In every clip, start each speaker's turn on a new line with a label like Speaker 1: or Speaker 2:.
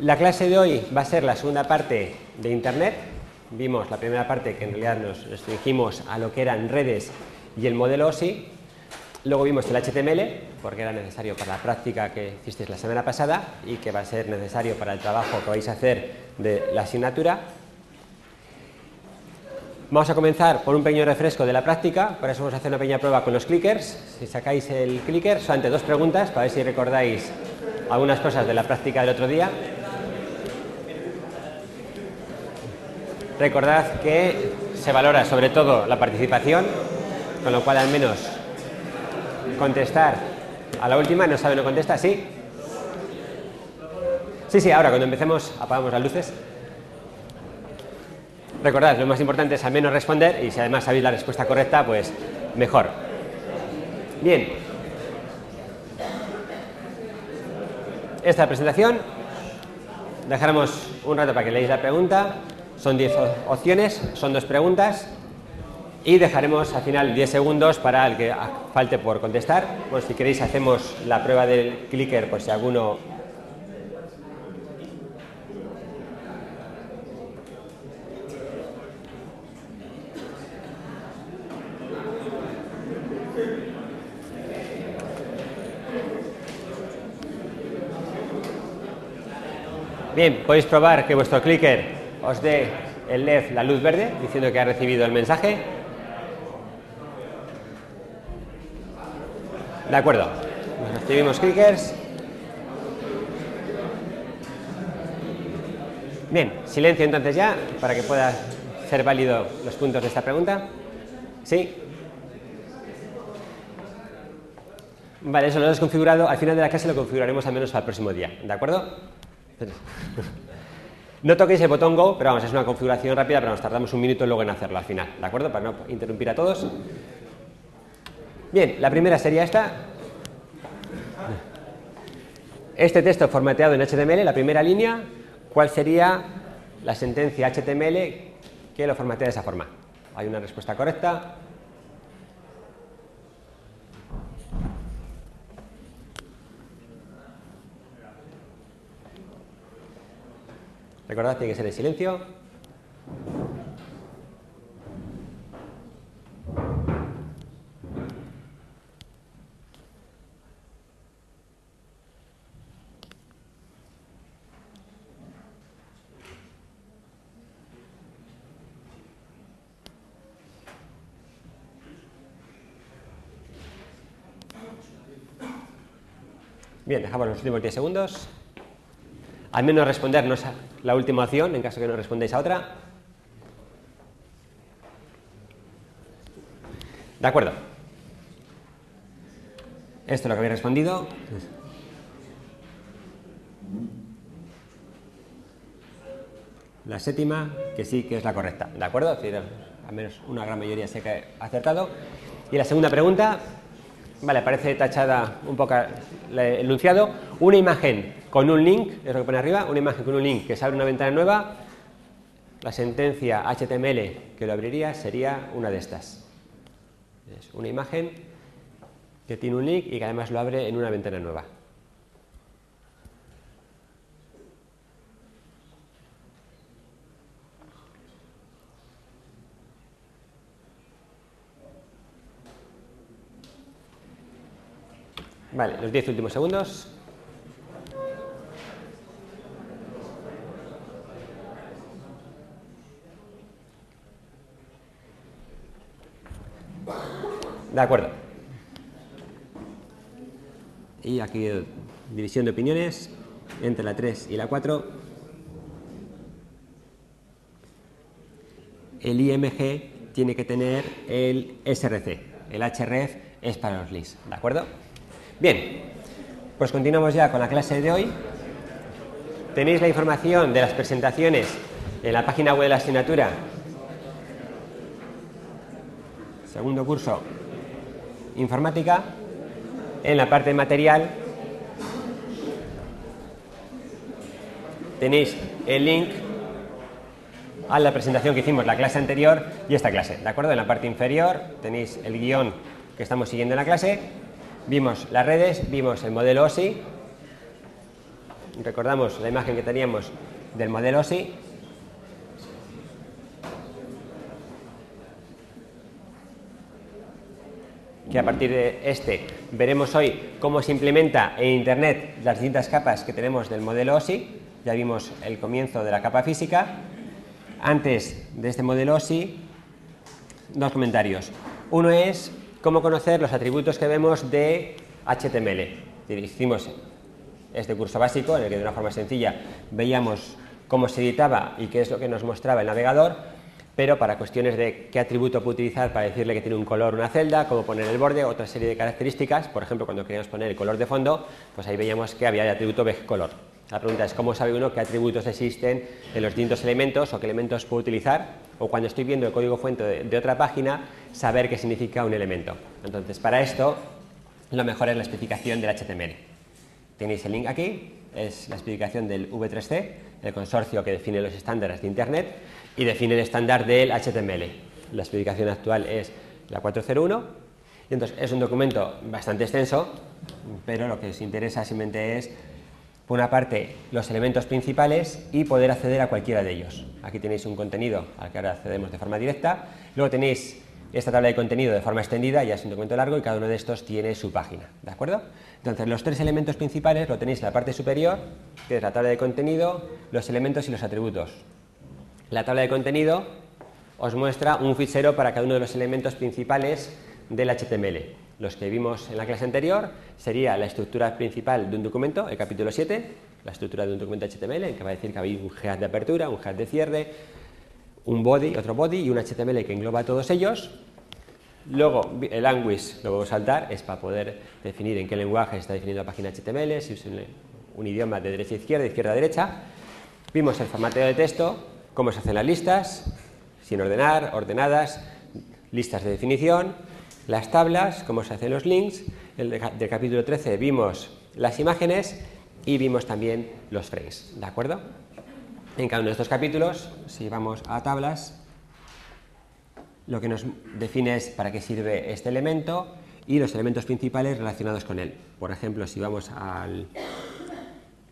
Speaker 1: La clase de hoy va a ser la segunda parte de Internet. Vimos la primera parte que en realidad nos restringimos a lo que eran redes y el modelo OSI. Luego vimos el HTML, porque era necesario para la práctica que hicisteis la semana pasada y que va a ser necesario para el trabajo que vais a hacer de la asignatura. Vamos a comenzar por un pequeño refresco de la práctica. Para eso vamos a hacer una pequeña prueba con los clickers. Si sacáis el clicker, solamente dos preguntas para ver si recordáis algunas cosas de la práctica del otro día. Recordad que se valora sobre todo la participación, con lo cual al menos contestar a la última. ¿No sabe, no contesta? ¿Sí? Sí, ahora cuando empecemos apagamos las luces. Recordad, lo más importante es al menos responder, y si además sabéis la respuesta correcta, pues mejor. Bien. Esta es la presentación. Dejaremos un rato para que leáis la pregunta. Son 10 opciones, son 2 preguntas. Y dejaremos al final 10 segundos para el que falte por contestar. Pues si queréis hacemos la prueba del clicker por si alguno... Bien, podéis probar que vuestro clicker os dé el LED, la luz verde, diciendo que ha recibido el mensaje. De acuerdo. Nos escribimos clickers. Bien, silencio entonces ya, para que pueda ser válido los puntos de esta pregunta. ¿Sí? Vale, eso lo hemos configurado. Al final de la clase lo configuraremos al menos para el próximo día. ¿De acuerdo? No toquéis el botón Go, pero vamos, es una configuración rápida, pero nos tardamos un minuto luego en hacerlo al final, ¿de acuerdo? Para no interrumpir a todos. Bien, la primera sería esta. Este texto formateado en HTML, la primera línea, ¿cuál sería la sentencia HTML que lo formatea de esa forma? ¿Hay una respuesta correcta? Recordad, tiene que ser en silencio. Bien, dejamos los últimos 10 segundos. Al menos respondernos a la última opción, en caso que no respondéis a otra. De acuerdo. Esto es lo que habéis respondido. La séptima, que sí que es la correcta. ¿De acuerdo? Es decir, al menos una gran mayoría sé que ha acertado. Y la segunda pregunta, vale, aparece tachada un poco el enunciado. Una imagen con un link, es lo que pone arriba, una imagen con un link que se abre una ventana nueva. La sentencia HTML que lo abriría sería una de estas. Es una imagen que tiene un link y que además lo abre en una ventana nueva. Vale, los 10 últimos segundos. De acuerdo. Y aquí división de opiniones entre la 3 y la 4. El IMG tiene que tener el SRC. El href es para los links. ¿De acuerdo? Bien, pues continuamos ya con la clase de hoy. Tenéis la información de las presentaciones en la página web de la asignatura. Segundo curso, informática. En la parte de material tenéis el link a la presentación que hicimos la clase anterior y esta clase, ¿de acuerdo? En la parte inferior tenéis el guión que estamos siguiendo en la clase. Vimos las redes, vimos el modelo OSI recordamos la imagen que teníamos del modelo OSI. Que a partir de este veremos hoy cómo se implementa en Internet las distintas capas que tenemos del modelo OSI. Ya vimos el comienzo de la capa física. Antes de este modelo OSI, dos comentarios. Uno es cómo conocer los atributos que vemos de HTML. Hicimos este curso básico en el que de una forma sencilla veíamos cómo se editaba y qué es lo que nos mostraba el navegador. Pero para cuestiones de qué atributo puedo utilizar para decirle que tiene un color una celda, cómo poner el borde, otra serie de características, por ejemplo, cuando queríamos poner el color de fondo, pues ahí veíamos que había el atributo vegcolor. La pregunta es cómo sabe uno qué atributos existen en los distintos elementos o qué elementos puedo utilizar, o cuando estoy viendo el código fuente de otra página, saber qué significa un elemento. Entonces, para esto, lo mejor es la especificación del HTML. Tenéis el link aquí, es la especificación del V3C, el consorcio que define los estándares de Internet y define el estándar del HTML. La especificación actual es la 401 y entonces es un documento bastante extenso, pero lo que os interesa simplemente es, por una parte, los elementos principales y poder acceder a cualquiera de ellos. Aquí tenéis un contenido al que ahora accedemos de forma directa, luego tenéis esta tabla de contenido de forma extendida, ya es un documento largo y cada uno de estos tiene su página, ¿de acuerdo? Entonces, los tres elementos principales lo tenéis en la parte superior, que es la tabla de contenido, los elementos y los atributos. La tabla de contenido os muestra un fichero para cada uno de los elementos principales del HTML. Los que vimos en la clase anterior sería la estructura principal de un documento, el capítulo 7, la estructura de un documento HTML, en que va a decir que hay un head de apertura, un head de cierre, un body, otro body y un HTML que engloba a todos ellos. Luego, el language, lo voy a saltar, es para poder definir en qué lenguaje está definiendo la página HTML, si es un idioma de derecha a izquierda a derecha. Vimos el formateo de texto, cómo se hacen las listas, sin ordenar, ordenadas, listas de definición, las tablas, cómo se hacen los links. Del capítulo 13 vimos las imágenes y vimos también los frames, ¿de acuerdo? En cada uno de estos capítulos, si vamos a tablas, lo que nos define es para qué sirve este elemento y los elementos principales relacionados con él. Por ejemplo, si vamos al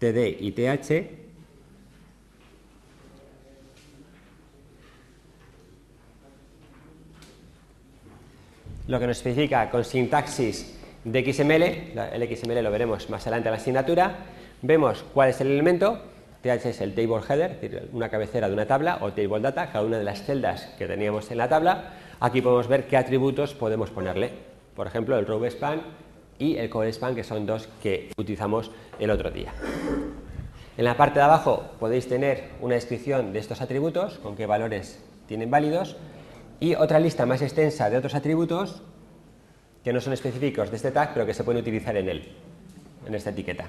Speaker 1: TD y TH, lo que nos especifica con sintaxis de XML, el XML lo veremos más adelante en la asignatura, vemos cuál es el elemento. TH es el table header, es decir, una cabecera de una tabla, o table data, cada una de las celdas que teníamos en la tabla. Aquí podemos ver qué atributos podemos ponerle. Por ejemplo, el row span y el color span, que son dos que utilizamos el otro día. En la parte de abajo podéis tener una descripción de estos atributos, con qué valores tienen válidos, y otra lista más extensa de otros atributos que no son específicos de este tag, pero que se pueden utilizar en él, en esta etiqueta.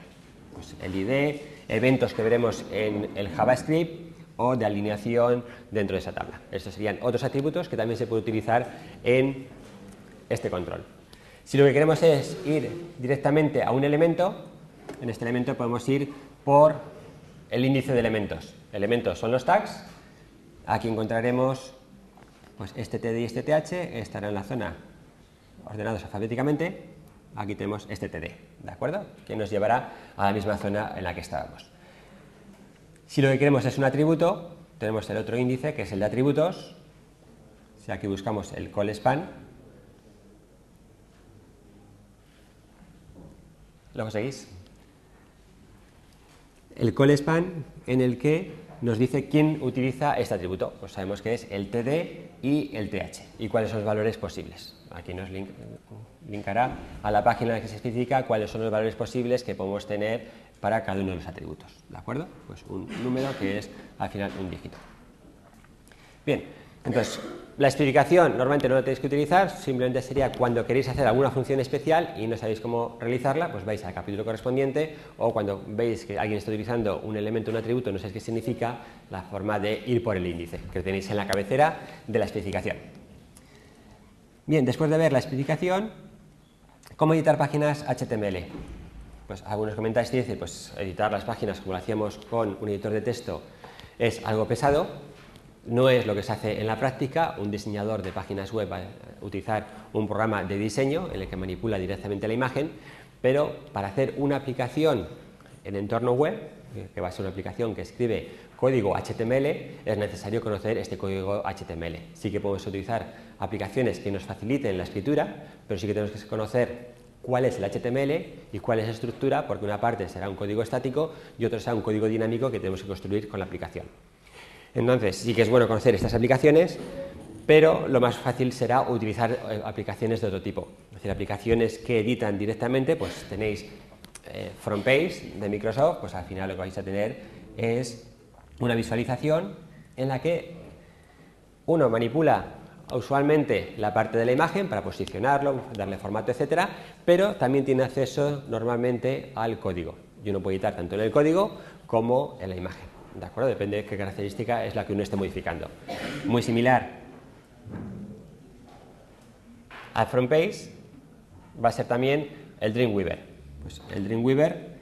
Speaker 1: Pues el ID, eventos que veremos en el JavaScript o de alineación dentro de esa tabla. Estos serían otros atributos que también se puede utilizar en este control. Si lo que queremos es ir directamente a un elemento, en este elemento podemos ir por el índice de elementos. Elementos son los tags. Aquí encontraremos pues este TD y este TH, estarán en la zona ordenados alfabéticamente. Aquí tenemos este TD, ¿de acuerdo? Que nos llevará a la misma zona en la que estábamos. Si lo que queremos es un atributo, tenemos el otro índice, que es el de atributos. Si aquí buscamos el call span, ¿lo conseguís? El call span en el que nos dice quién utiliza este atributo. Pues sabemos que es el TD y el TH y cuáles son los valores posibles. Aquí nos linkará a la página en la que se especifica cuáles son los valores posibles que podemos tener para cada uno de los atributos, ¿de acuerdo? Pues un número que es al final un dígito. Bien, entonces la especificación normalmente no lo tenéis que utilizar, simplemente sería cuando queréis hacer alguna función especial y no sabéis cómo realizarla, pues vais al capítulo correspondiente, o cuando veis que alguien está utilizando un elemento, un atributo, no sabéis qué significa, la forma de ir por el índice, que tenéis en la cabecera de la especificación. Bien, después de ver la especificación, ¿cómo editar páginas HTML? Pues algunos comentáis y dicen, pues editar las páginas como lo hacíamos con un editor de texto es algo pesado. No es lo que se hace en la práctica. Un diseñador de páginas web va a utilizar un programa de diseño en el que manipula directamente la imagen, pero para hacer una aplicación en entorno web, que va a ser una aplicación que escribe código HTML, es necesario conocer este código HTML. Sí que podemos utilizar aplicaciones que nos faciliten la escritura, pero sí que tenemos que conocer cuál es el HTML y cuál es la estructura, porque una parte será un código estático y otro será un código dinámico que tenemos que construir con la aplicación. Entonces, sí que es bueno conocer estas aplicaciones, pero lo más fácil será utilizar aplicaciones de otro tipo. Es decir, aplicaciones que editan directamente, pues tenéis FrontPage de Microsoft, pues al final lo que vais a tener es una visualización en la que uno manipula usualmente la parte de la imagen para posicionarlo, darle formato, etcétera, pero también tiene acceso normalmente al código. Y uno puede editar tanto en el código como en la imagen. ¿De acuerdo? Depende de qué característica es la que uno esté modificando. Muy similar al FrontPage va a ser también el Dreamweaver. Pues el Dreamweaver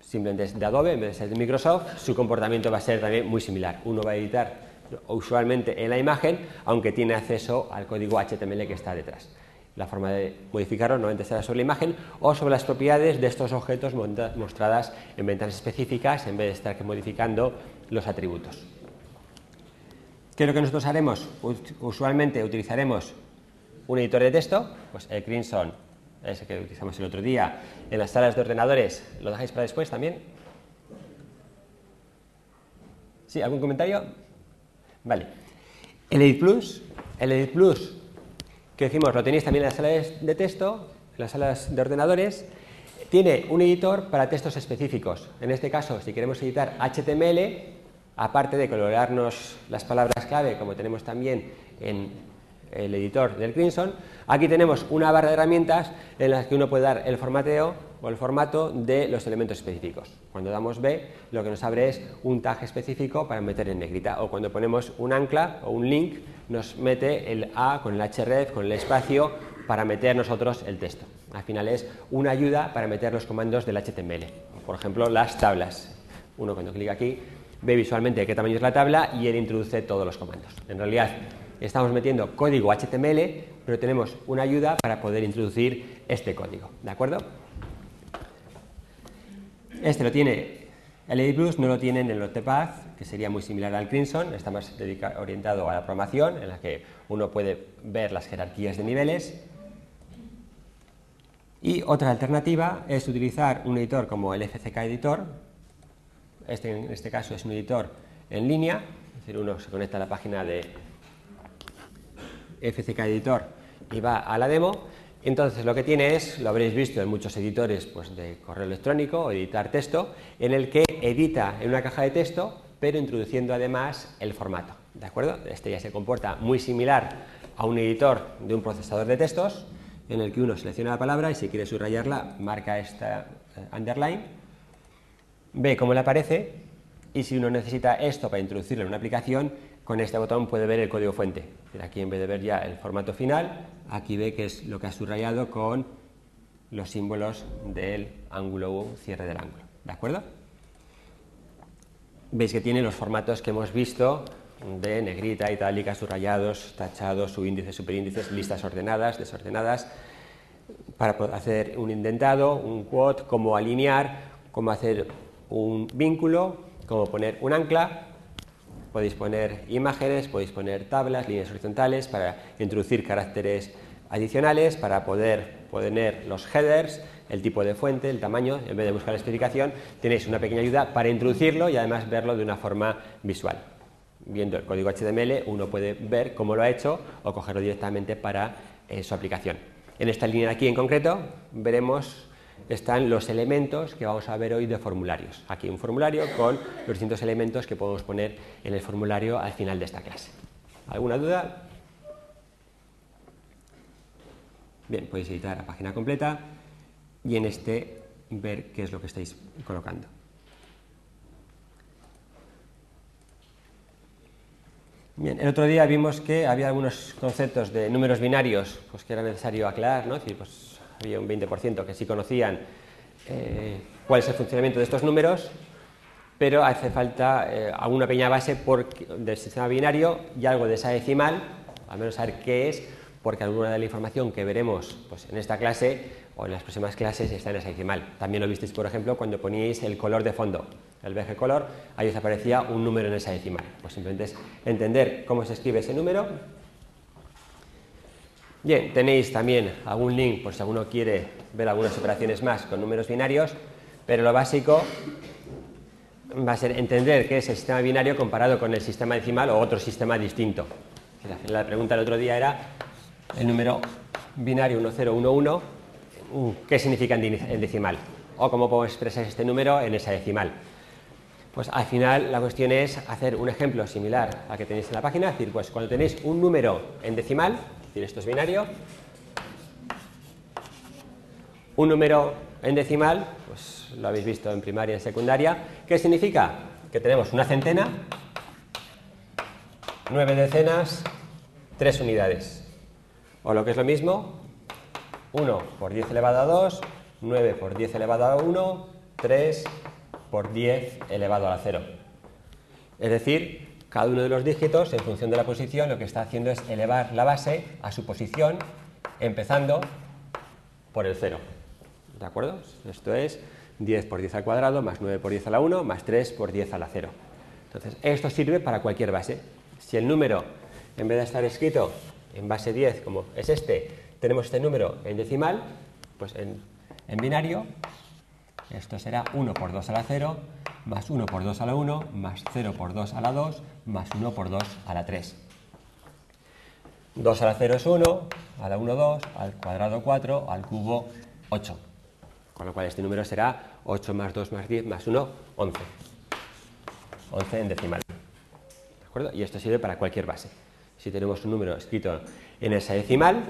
Speaker 1: simplemente es de Adobe en vez de ser de Microsoft, su comportamiento va a ser también muy similar. Uno va a editar usualmente en la imagen, aunque tiene acceso al código HTML que está detrás. La forma de modificarlo normalmente será sobre la imagen o sobre las propiedades de estos objetos mostradas en ventanas específicas en vez de estar modificando los atributos. ¿Qué es lo que nosotros haremos? Usualmente utilizaremos un editor de texto, pues el Crimson, ese que utilizamos el otro día en las salas de ordenadores. ¿Lo dejáis para después también? ¿Sí? ¿Algún comentario? Vale. El Edit Plus que decimos, lo tenéis también en las salas de texto, en las salas de ordenadores, tiene un editor para textos específicos. En este caso, si queremos editar HTML, aparte de colorearnos las palabras clave, como tenemos también en el editor del Crimson, aquí tenemos una barra de herramientas en las que uno puede dar el formateo o el formato de los elementos específicos. Cuando damos B, lo que nos abre es un tag específico para meter en negrita, o cuando ponemos un ancla o un link, nos mete el A con el href, con el espacio, para meter nosotros el texto. Al final es una ayuda para meter los comandos del HTML. Por ejemplo, las tablas. Uno cuando clica aquí ve visualmente de qué tamaño es la tabla y él introduce todos los comandos. En realidad estamos metiendo código HTML, pero tenemos una ayuda para poder introducir este código. ¿De acuerdo? Este lo tiene el Edit Plus, no lo tiene en el Notepad, que sería muy similar al Crimson, está más orientado a la programación, en la que uno puede ver las jerarquías de niveles. Y otra alternativa es utilizar un editor como el FCK Editor. En este caso es un editor en línea, es decir, uno se conecta a la página de FCK Editor y va a la demo. Entonces lo que tiene es, lo habréis visto en muchos editores pues, de correo electrónico o editar texto, en el que edita en una caja de texto, pero introduciendo además el formato. ¿De acuerdo? Este ya se comporta muy similar a un editor de un procesador de textos, en el que uno selecciona la palabra y si quiere subrayarla, marca esta underline, ve cómo le aparece y si uno necesita esto para introducirlo en una aplicación, con este botón puede ver el código fuente. Aquí en vez de ver ya el formato final, aquí ve que es lo que ha subrayado con los símbolos del ángulo U, cierre del ángulo. ¿De acuerdo? Veis que tiene los formatos que hemos visto de negrita, itálica, subrayados, tachados, subíndices, superíndices, listas ordenadas, desordenadas, para poder hacer un indentado, un quote, cómo alinear, cómo hacer un vínculo, cómo poner un ancla. Podéis poner imágenes, podéis poner tablas, líneas horizontales para introducir caracteres adicionales, para poder poner los headers, el tipo de fuente, el tamaño. En vez de buscar la especificación, tenéis una pequeña ayuda para introducirlo y además verlo de una forma visual. Viendo el código HTML, uno puede ver cómo lo ha hecho o cogerlo directamente para su aplicación. En esta línea de aquí en concreto veremos están los elementos que vamos a ver hoy de formularios. Aquí un formulario con los distintos elementos que podemos poner en el formulario al final de esta clase. ¿Alguna duda? Bien, podéis editar la página completa y en este ver qué es lo que estáis colocando. Bien, el otro día vimos que había algunos conceptos de números binarios pues, que era necesario aclarar, ¿no? Es decir, pues, había un 20% que sí conocían cuál es el funcionamiento de estos números, pero hace falta alguna pequeña base del sistema binario y algo de esa decimal, al menos saber qué es, porque alguna de la información que veremos pues, en esta clase o en las próximas clases está en esa decimal. También lo visteis, por ejemplo, cuando poníais el color de fondo. el BG Color, ahí os aparecía un número en esa decimal. Pues simplemente es entender cómo se escribe ese número. Bien, tenéis también algún link por si alguno quiere ver algunas operaciones más con números binarios, pero lo básico va a ser entender qué es el sistema binario comparado con el sistema decimal o otro sistema distinto. La pregunta del otro día era el número binario 1011, ¿qué significa en decimal? O cómo podemos expresar este número en esa decimal. Pues al final la cuestión es hacer un ejemplo similar al que tenéis en la página, es decir, pues cuando tenéis un número en decimal, es decir, esto es binario, un número en decimal, pues lo habéis visto en primaria y en secundaria, ¿qué significa? Que tenemos una centena, 9 decenas, 3 unidades. O lo que es lo mismo, 1 por 10 elevado a 2, 9 por 10 elevado a 1, 3 por 10 elevado a la 0. Es decir, cada uno de los dígitos, en función de la posición, lo que está haciendo es elevar la base a su posición, empezando por el 0. ¿De acuerdo? Esto es 10 por 10 al cuadrado, más 9 por 10 a la 1, más 3 por 10 a la 0. Entonces, esto sirve para cualquier base. Si el número, en vez de estar escrito en base 10, como es este, tenemos este número en decimal, pues en binario, esto será 1 por 2 a la 0, más 1 por 2 a la 1, más 0 por 2 a la 2, más 1 por 2 a la 3. 2 a la 0 es 1, a la 1 2, al cuadrado 4, al cubo 8. Con lo cual este número será 8 más 2 más 10 más 1, 11. 11 en decimal. ¿De acuerdo? Y esto sirve para cualquier base. Si tenemos un número escrito en esa decimal,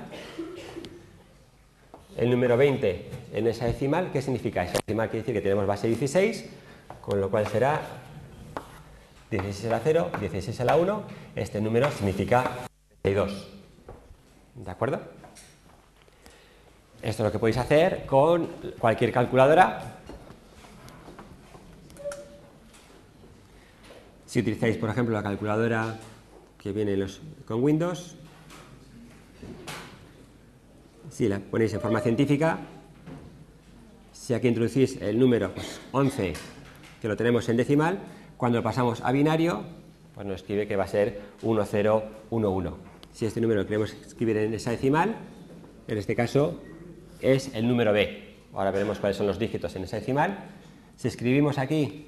Speaker 1: el número 20 en esa decimal, ¿qué significa? Esa decimal quiere decir que tenemos base 16, con lo cual será 16 a la 0, 16 a la 1. Este número significa 32. ¿De acuerdo? Esto es lo que podéis hacer con cualquier calculadora. Si utilizáis, por ejemplo, la calculadora que viene con Windows, si la ponéis en forma científica, si aquí introducís el número 11, que lo tenemos en decimal, cuando lo pasamos a binario, pues nos escribe que va a ser 1011. Si este número lo queremos escribir en esa decimal, en este caso es el número B. Ahora veremos cuáles son los dígitos en esa decimal. Si escribimos aquí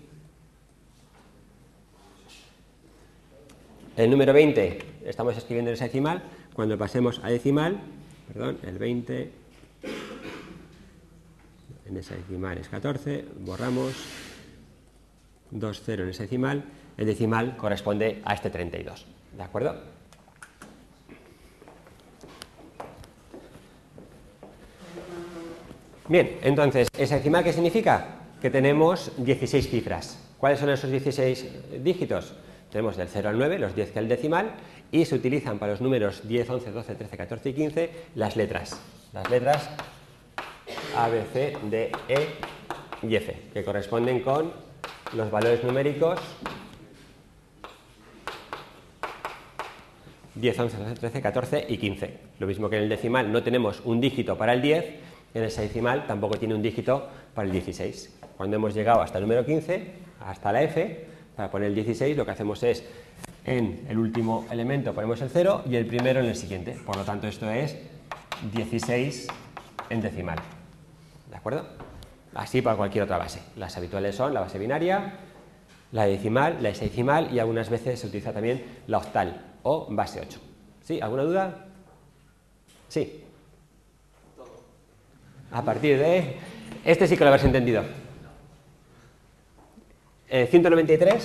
Speaker 1: el número 20, estamos escribiendo en esa decimal, cuando pasemos a decimal, perdón, el 20 en esa decimal es 14, borramos 2, 0 en esa decimal, el decimal corresponde a este 32, ¿de acuerdo? Bien, entonces, ¿esa decimal qué significa? Que tenemos 16 cifras. ¿Cuáles son esos 16 dígitos? Tenemos del 0 al 9, los 10 que es el decimal, y se utilizan para los números 10, 11, 12, 13, 14 y 15 las letras. Las letras A, B, C, D, E y F, que corresponden con los valores numéricos 10, 11, 12, 13, 14 y 15. Lo mismo que en el decimal no tenemos un dígito para el 10, en esa decimal tampoco tiene un dígito para el 16. Cuando hemos llegado hasta el número 15, hasta la F, para poner el 16, lo que hacemos es, en el último elemento ponemos el 0 y el primero en el siguiente. Por lo tanto, esto es 16 en decimal. ¿De acuerdo? Así para cualquier otra base. Las habituales son la base binaria, la decimal, la hexadecimal y algunas veces se utiliza también la octal o base 8. ¿Sí? ¿Alguna duda? Sí. A partir de... Este sí que lo habéis entendido. 193.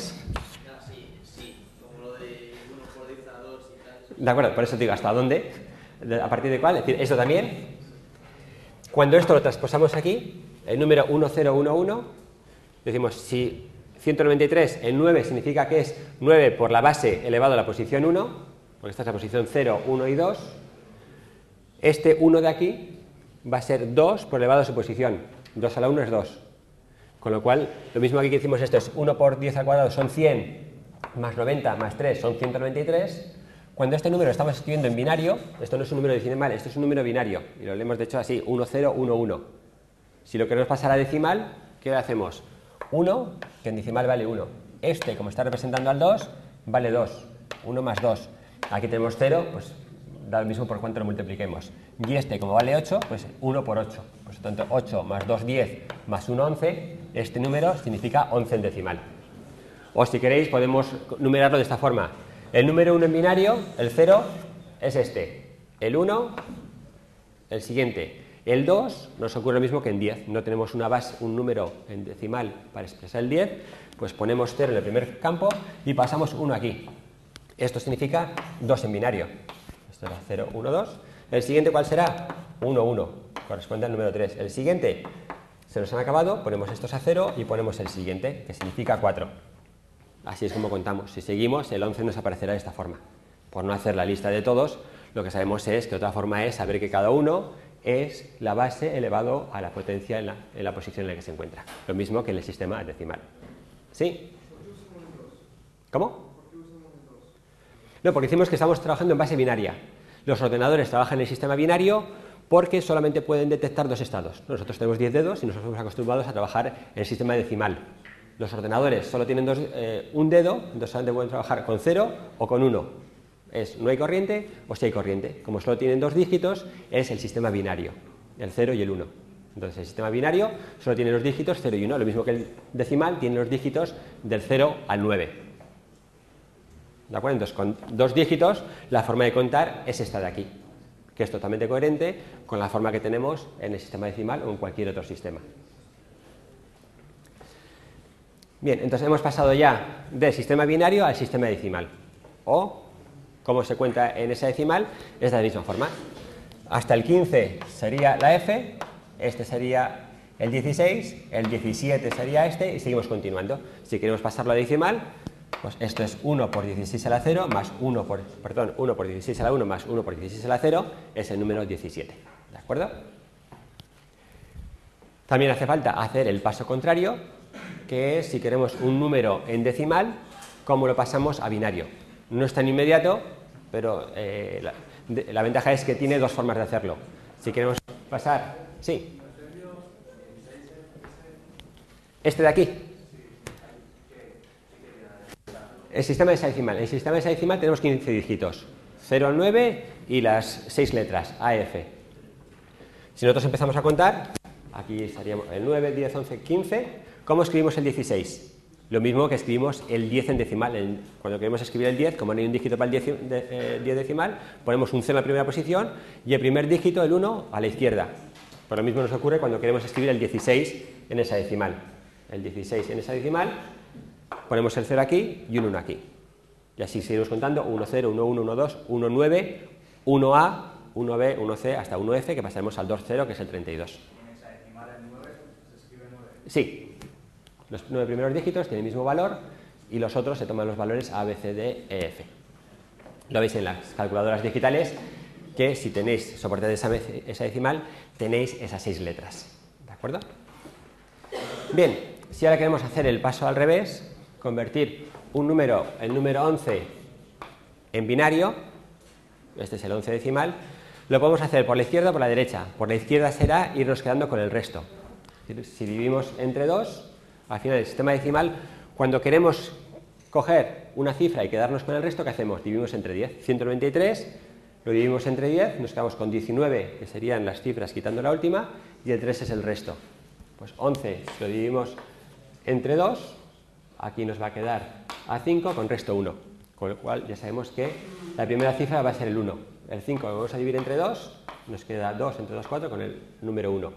Speaker 2: Sí, como lo de 1 por 10 a 2 y tal.
Speaker 1: De acuerdo, por eso te digo, ¿hasta dónde? ¿A partir de cuál? Es decir, esto también. Cuando esto lo trasposamos aquí, el número 1011, decimos, si 193, el 9 significa que es 9 por la base elevado a la posición 1, porque esta es la posición 0, 1 y 2, este 1 de aquí va a ser 2 por elevado a su posición. 2 a la 1 es 2. Con lo cual, lo mismo aquí que hicimos esto es 1 por 10 al cuadrado son 100, más 90 más 3 son 193. Cuando este número lo estamos escribiendo en binario, esto no es un número decimal, esto es un número binario. Y lo hemos de hecho así, 1011. Si lo queremos pasar a decimal, ¿qué hacemos? 1, que en decimal vale 1. Este, como está representando al 2, vale 2. 1 más 2. Aquí tenemos 0, pues da lo mismo por cuánto lo multipliquemos. Y este, como vale 8, pues 1 por 8. Por lo tanto, 8 más 2, 10, más 1, 11. Este número significa 11 en decimal. O si queréis, podemos numerarlo de esta forma. El número 1 en binario, el 0, es este. El 1, el siguiente. El 2 nos ocurre lo mismo que en 10. No tenemos una base, un número en decimal para expresar el 10, pues ponemos 0 en el primer campo y pasamos 1 aquí. Esto significa 2 en binario. Esto era 0, 1, 2. El siguiente, ¿cuál será? 1, 1. Corresponde al número 3. El siguiente, se nos han acabado, ponemos estos a 0 y ponemos el siguiente, que significa 4. Así es como contamos. Si seguimos, el 11 nos aparecerá de esta forma. Por no hacer la lista de todos, lo que sabemos es que otra forma es saber que cada uno es la base elevado a la potencia en la posición en la que se encuentra. Lo mismo que en el sistema decimal. ¿Sí? ¿Cómo? No, porque decimos que estamos trabajando en base binaria. Los ordenadores trabajan en el sistema binario porque solamente pueden detectar 2 estados. Nosotros tenemos 10 dedos y nos estamos acostumbrados a trabajar en el sistema decimal. Los ordenadores solo tienen un dedo, entonces solamente pueden trabajar con 0 o con 1. No hay corriente o sí hay corriente. Como solo tienen 2 dígitos, es el sistema binario, el 0 y el 1. Entonces el sistema binario solo tiene los dígitos 0 y 1, lo mismo que el decimal tiene los dígitos del 0 al 9. ¿De acuerdo? Entonces, con 2 dígitos, la forma de contar es esta de aquí, que es totalmente coherente con la forma que tenemos en el sistema decimal o en cualquier otro sistema. Bien, entonces hemos pasado ya del sistema binario al sistema decimal. O, como se cuenta en esa decimal, es de la misma forma. Hasta el 15 sería la F, este sería el 16, el 17 sería este y seguimos continuando. Si queremos pasarlo a decimal, pues esto es 1 por 16 a la 0 más 1 por 16 a la 1 más 1 por 16 a la 0 es el número 17. ¿De acuerdo? También hace falta hacer el paso contrario, que es si queremos un número en decimal, ¿cómo lo pasamos a binario? No es tan inmediato, pero la ventaja es que tiene 2 formas de hacerlo. Si queremos pasar... Sí. Este de aquí. El sistema hexadecimal. En el sistema hexadecimal tenemos 15 dígitos. 0 al 9 y las 6 letras, A, F. Si nosotros empezamos a contar, aquí estaríamos el 9, 10, 11, 15. ¿Cómo escribimos el 16? Lo mismo que escribimos el 10 en decimal. Cuando queremos escribir el 10, como no hay un dígito para el 10 decimal, ponemos un 0 en la primera posición y el primer dígito, el 1, a la izquierda. Pues lo mismo nos ocurre cuando queremos escribir el 16 en esa decimal. El 16 en esa decimal, ponemos el 0 aquí y un 1 aquí. Y así seguimos contando 1, 0, 1, 1, 1, 2, 1, 9, 1A, 1B, 1C, hasta 1F, que pasaremos al 2, 0, que es el 32.
Speaker 3: ¿En esa decimal el 9 se escribe 9?
Speaker 1: Sí. Los 9 primeros dígitos tienen el mismo valor y los otros se toman los valores A, B, C, D, E, F. Lo veis en las calculadoras digitales que si tenéis soporte de esa decimal tenéis esas 6 letras. ¿De acuerdo? Bien, si ahora queremos hacer el paso al revés, convertir un número, el número 11, en binario, este es el 11 decimal, lo podemos hacer por la izquierda o por la derecha. Por la izquierda será irnos quedando con el resto. Si dividimos entre 2, al final del sistema decimal, cuando queremos coger una cifra y quedarnos con el resto, ¿qué hacemos? Dividimos entre 10. 193 lo dividimos entre 10, nos quedamos con 19, que serían las cifras quitando la última, y el 3 es el resto. Pues 11 lo dividimos entre 2, aquí nos va a quedar a 5 con resto 1, con lo cual ya sabemos que la primera cifra va a ser el 1. El 5 lo vamos a dividir entre 2, nos queda 2 entre 2, 4 con el número 1.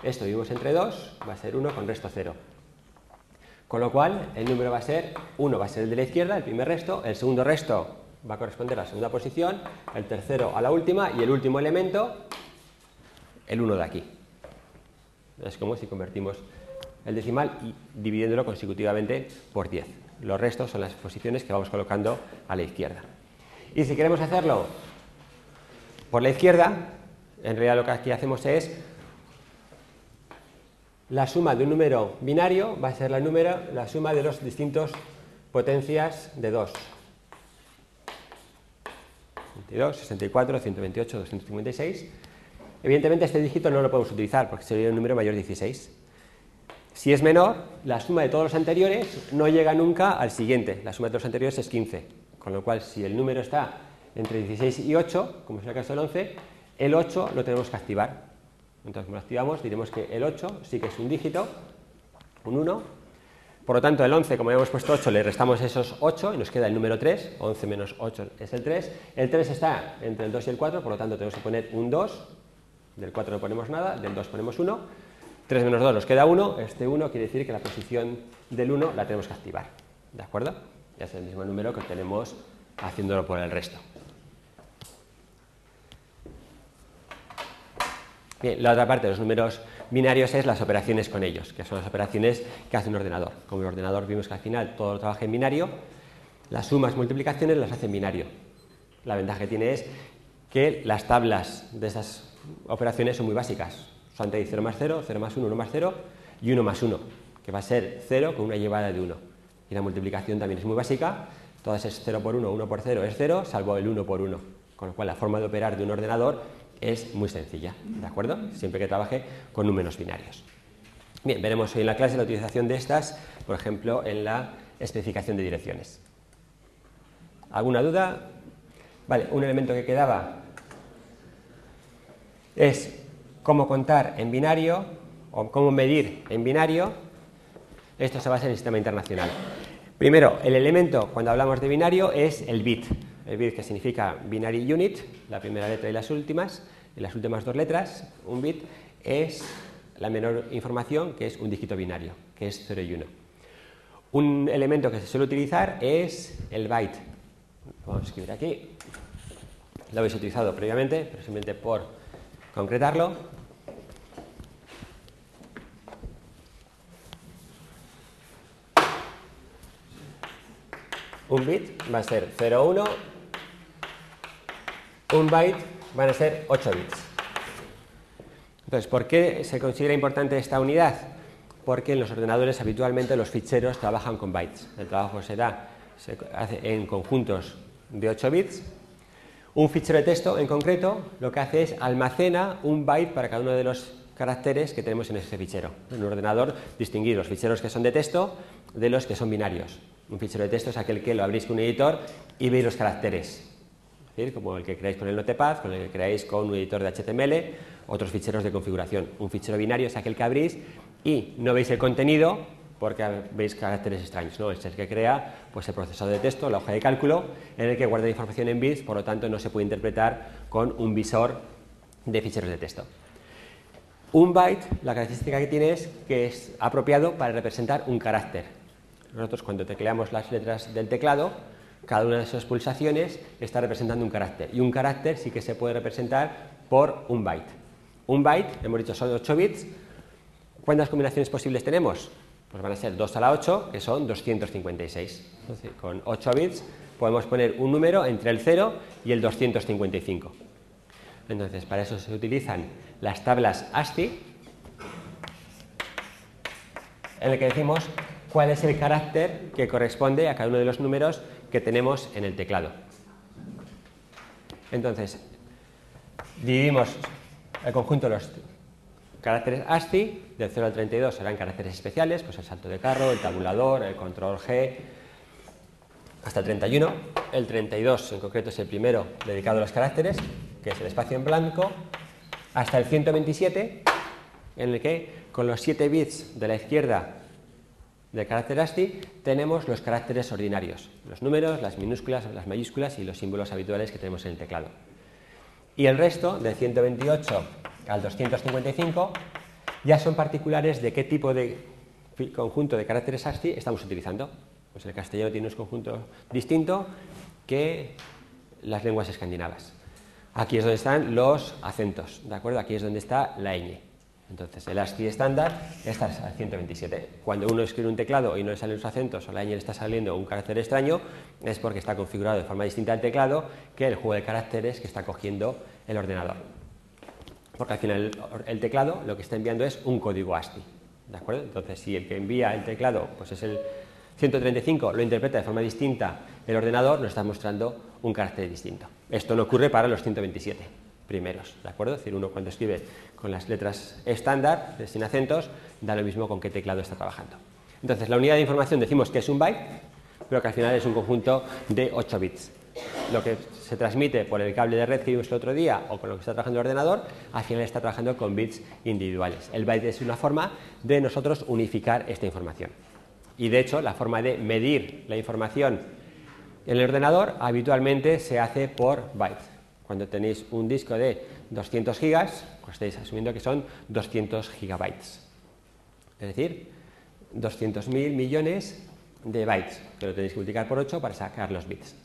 Speaker 1: Esto dividimos entre 2, va a ser 1 con resto 0. Con lo cual, el número va a ser 1, va a ser el de la izquierda, el primer resto, el segundo resto va a corresponder a la segunda posición, el tercero a la última y el último elemento, el 1 de aquí. Es como si convertimos el decimal y dividiéndolo consecutivamente por 10. Los restos son las posiciones que vamos colocando a la izquierda. Y si queremos hacerlo por la izquierda, en realidad lo que aquí hacemos es la suma de un número binario va a ser la suma de las distintas potencias de 2. 22, 64, 128, 256. Evidentemente este dígito no lo podemos utilizar porque sería un número mayor de 16. Si es menor, la suma de todos los anteriores no llega nunca al siguiente. La suma de todos los anteriores es 15. Con lo cual, si el número está entre 16 y 8, como es el caso del 11, el 8 lo tenemos que activar. Entonces, como lo activamos, diremos que el 8 sí que es un dígito, un 1. Por lo tanto, el 11, como ya hemos puesto 8, le restamos esos 8 y nos queda el número 3. 11 menos 8 es el 3. El 3 está entre el 2 y el 4, por lo tanto, tenemos que poner un 2. Del 4 no ponemos nada, del 2 ponemos 1. 3 menos 2 nos queda 1, este 1 quiere decir que la posición del 1 la tenemos que activar, ¿de acuerdo? Ya es el mismo número que tenemos haciéndolo por el resto. Bien, la otra parte de los números binarios es las operaciones con ellos, que son las operaciones que hace un ordenador. Como el ordenador vimos que al final todo lo trabaja en binario, las sumas, multiplicaciones las hace en binario. La ventaja que tiene es que las tablas de esas operaciones son muy básicas. Solamente hay 0 más 0, 0 más 1, 1 más 0 y 1 más 1, que va a ser 0 con una llevada de 1. Y la multiplicación también es muy básica, todas es 0 por 1, 1 por 0 es 0, salvo el 1 por 1. Con lo cual la forma de operar de un ordenador es muy sencilla, ¿de acuerdo? Siempre que trabaje con números binarios. Bien, veremos hoy en la clase la utilización de estas, por ejemplo, en la especificación de direcciones. ¿Alguna duda? Vale, un elemento que quedaba es cómo contar en binario o cómo medir en binario. Esto se basa en el sistema internacional. Primero, el elemento, cuando hablamos de binario, es el bit. El bit, que significa binary unit, la primera letra y las últimas dos letras. Un bit es la menor información, que es un dígito binario, que es 0 y 1. Un elemento que se suele utilizar es el byte. Vamos a escribir aquí. Lo habéis utilizado previamente, pero simplemente por concretarlo. Un bit va a ser 0, 1. Un byte van a ser 8 bits. Entonces, ¿por qué se considera importante esta unidad? Porque en los ordenadores habitualmente los ficheros trabajan con bytes. El trabajo se hace en conjuntos de 8 bits. Un fichero de texto, en concreto, lo que hace es almacena un byte para cada uno de los caracteres que tenemos en ese fichero. En un ordenador, distinguir los ficheros que son de texto de los que son binarios. Un fichero de texto es aquel que lo abrís con un editor y veis los caracteres. Es decir, como el que creáis con el Notepad, con el que creáis con un editor de HTML, otros ficheros de configuración. Un fichero binario es aquel que abrís y no veis el contenido porque veis caracteres extraños, ¿no? Es el que crea pues, el procesador de texto, la hoja de cálculo, en el que guarda información en bits, por lo tanto no se puede interpretar con un visor de ficheros de texto. Un byte, la característica que tiene es que es apropiado para representar un carácter. Nosotros cuando tecleamos las letras del teclado, cada una de esas pulsaciones está representando un carácter, y un carácter sí que se puede representar por un byte. Un byte, hemos dicho, son 8 bits. ¿Cuántas combinaciones posibles tenemos? Pues van a ser 2 a la 8, que son 256. Entonces, con 8 bits podemos poner un número entre el 0 y el 255. Entonces, para eso se utilizan las tablas ASCII, en el que decimos cuál es el carácter que corresponde a cada uno de los números que tenemos en el teclado. Entonces, dividimos el conjunto de los caracteres ASCII, del 0 al 32 serán caracteres especiales, pues el salto de carro, el tabulador, el control G, hasta el 31. El 32 en concreto es el primero dedicado a los caracteres, que es el espacio en blanco, hasta el 127, en el que con los 7 bits de la izquierda del carácter ASCII tenemos los caracteres ordinarios, los números, las minúsculas, las mayúsculas y los símbolos habituales que tenemos en el teclado. Y el resto, del 128 al 255, ya son particulares de qué tipo de conjunto de caracteres ASCII estamos utilizando. Pues el castellano tiene un conjunto distinto que las lenguas escandinavas. Aquí es donde están los acentos, ¿de acuerdo? Aquí es donde está la ñ. Entonces, el ASCII estándar está al 127. Cuando uno escribe un teclado y no le salen los acentos o la ñ le está saliendo un carácter extraño, es porque está configurado de forma distinta al teclado que el juego de caracteres que está cogiendo el ordenador. Porque al final el teclado lo que está enviando es un código ASCII, ¿de acuerdo? Entonces, si el que envía el teclado pues es el 135, lo interpreta de forma distinta, el ordenador nos está mostrando un carácter distinto. Esto no ocurre para los 127. primeros, ¿de acuerdo? Es decir, uno cuando escribe con las letras estándar, sin acentos, da lo mismo con qué teclado está trabajando. Entonces, la unidad de información decimos que es un byte, pero que al final es un conjunto de 8 bits. Lo que se transmite por el cable de red que vimos el otro día o con lo que está trabajando el ordenador, al final está trabajando con bits individuales. El byte es una forma de nosotros unificar esta información. Y de hecho, la forma de medir la información en el ordenador habitualmente se hace por bytes. Cuando tenéis un disco de 200 gigas, pues estáis asumiendo que son 200 gigabytes. Es decir, 200.000 millones de bytes, que lo tenéis que multiplicar por 8 para sacar los bits.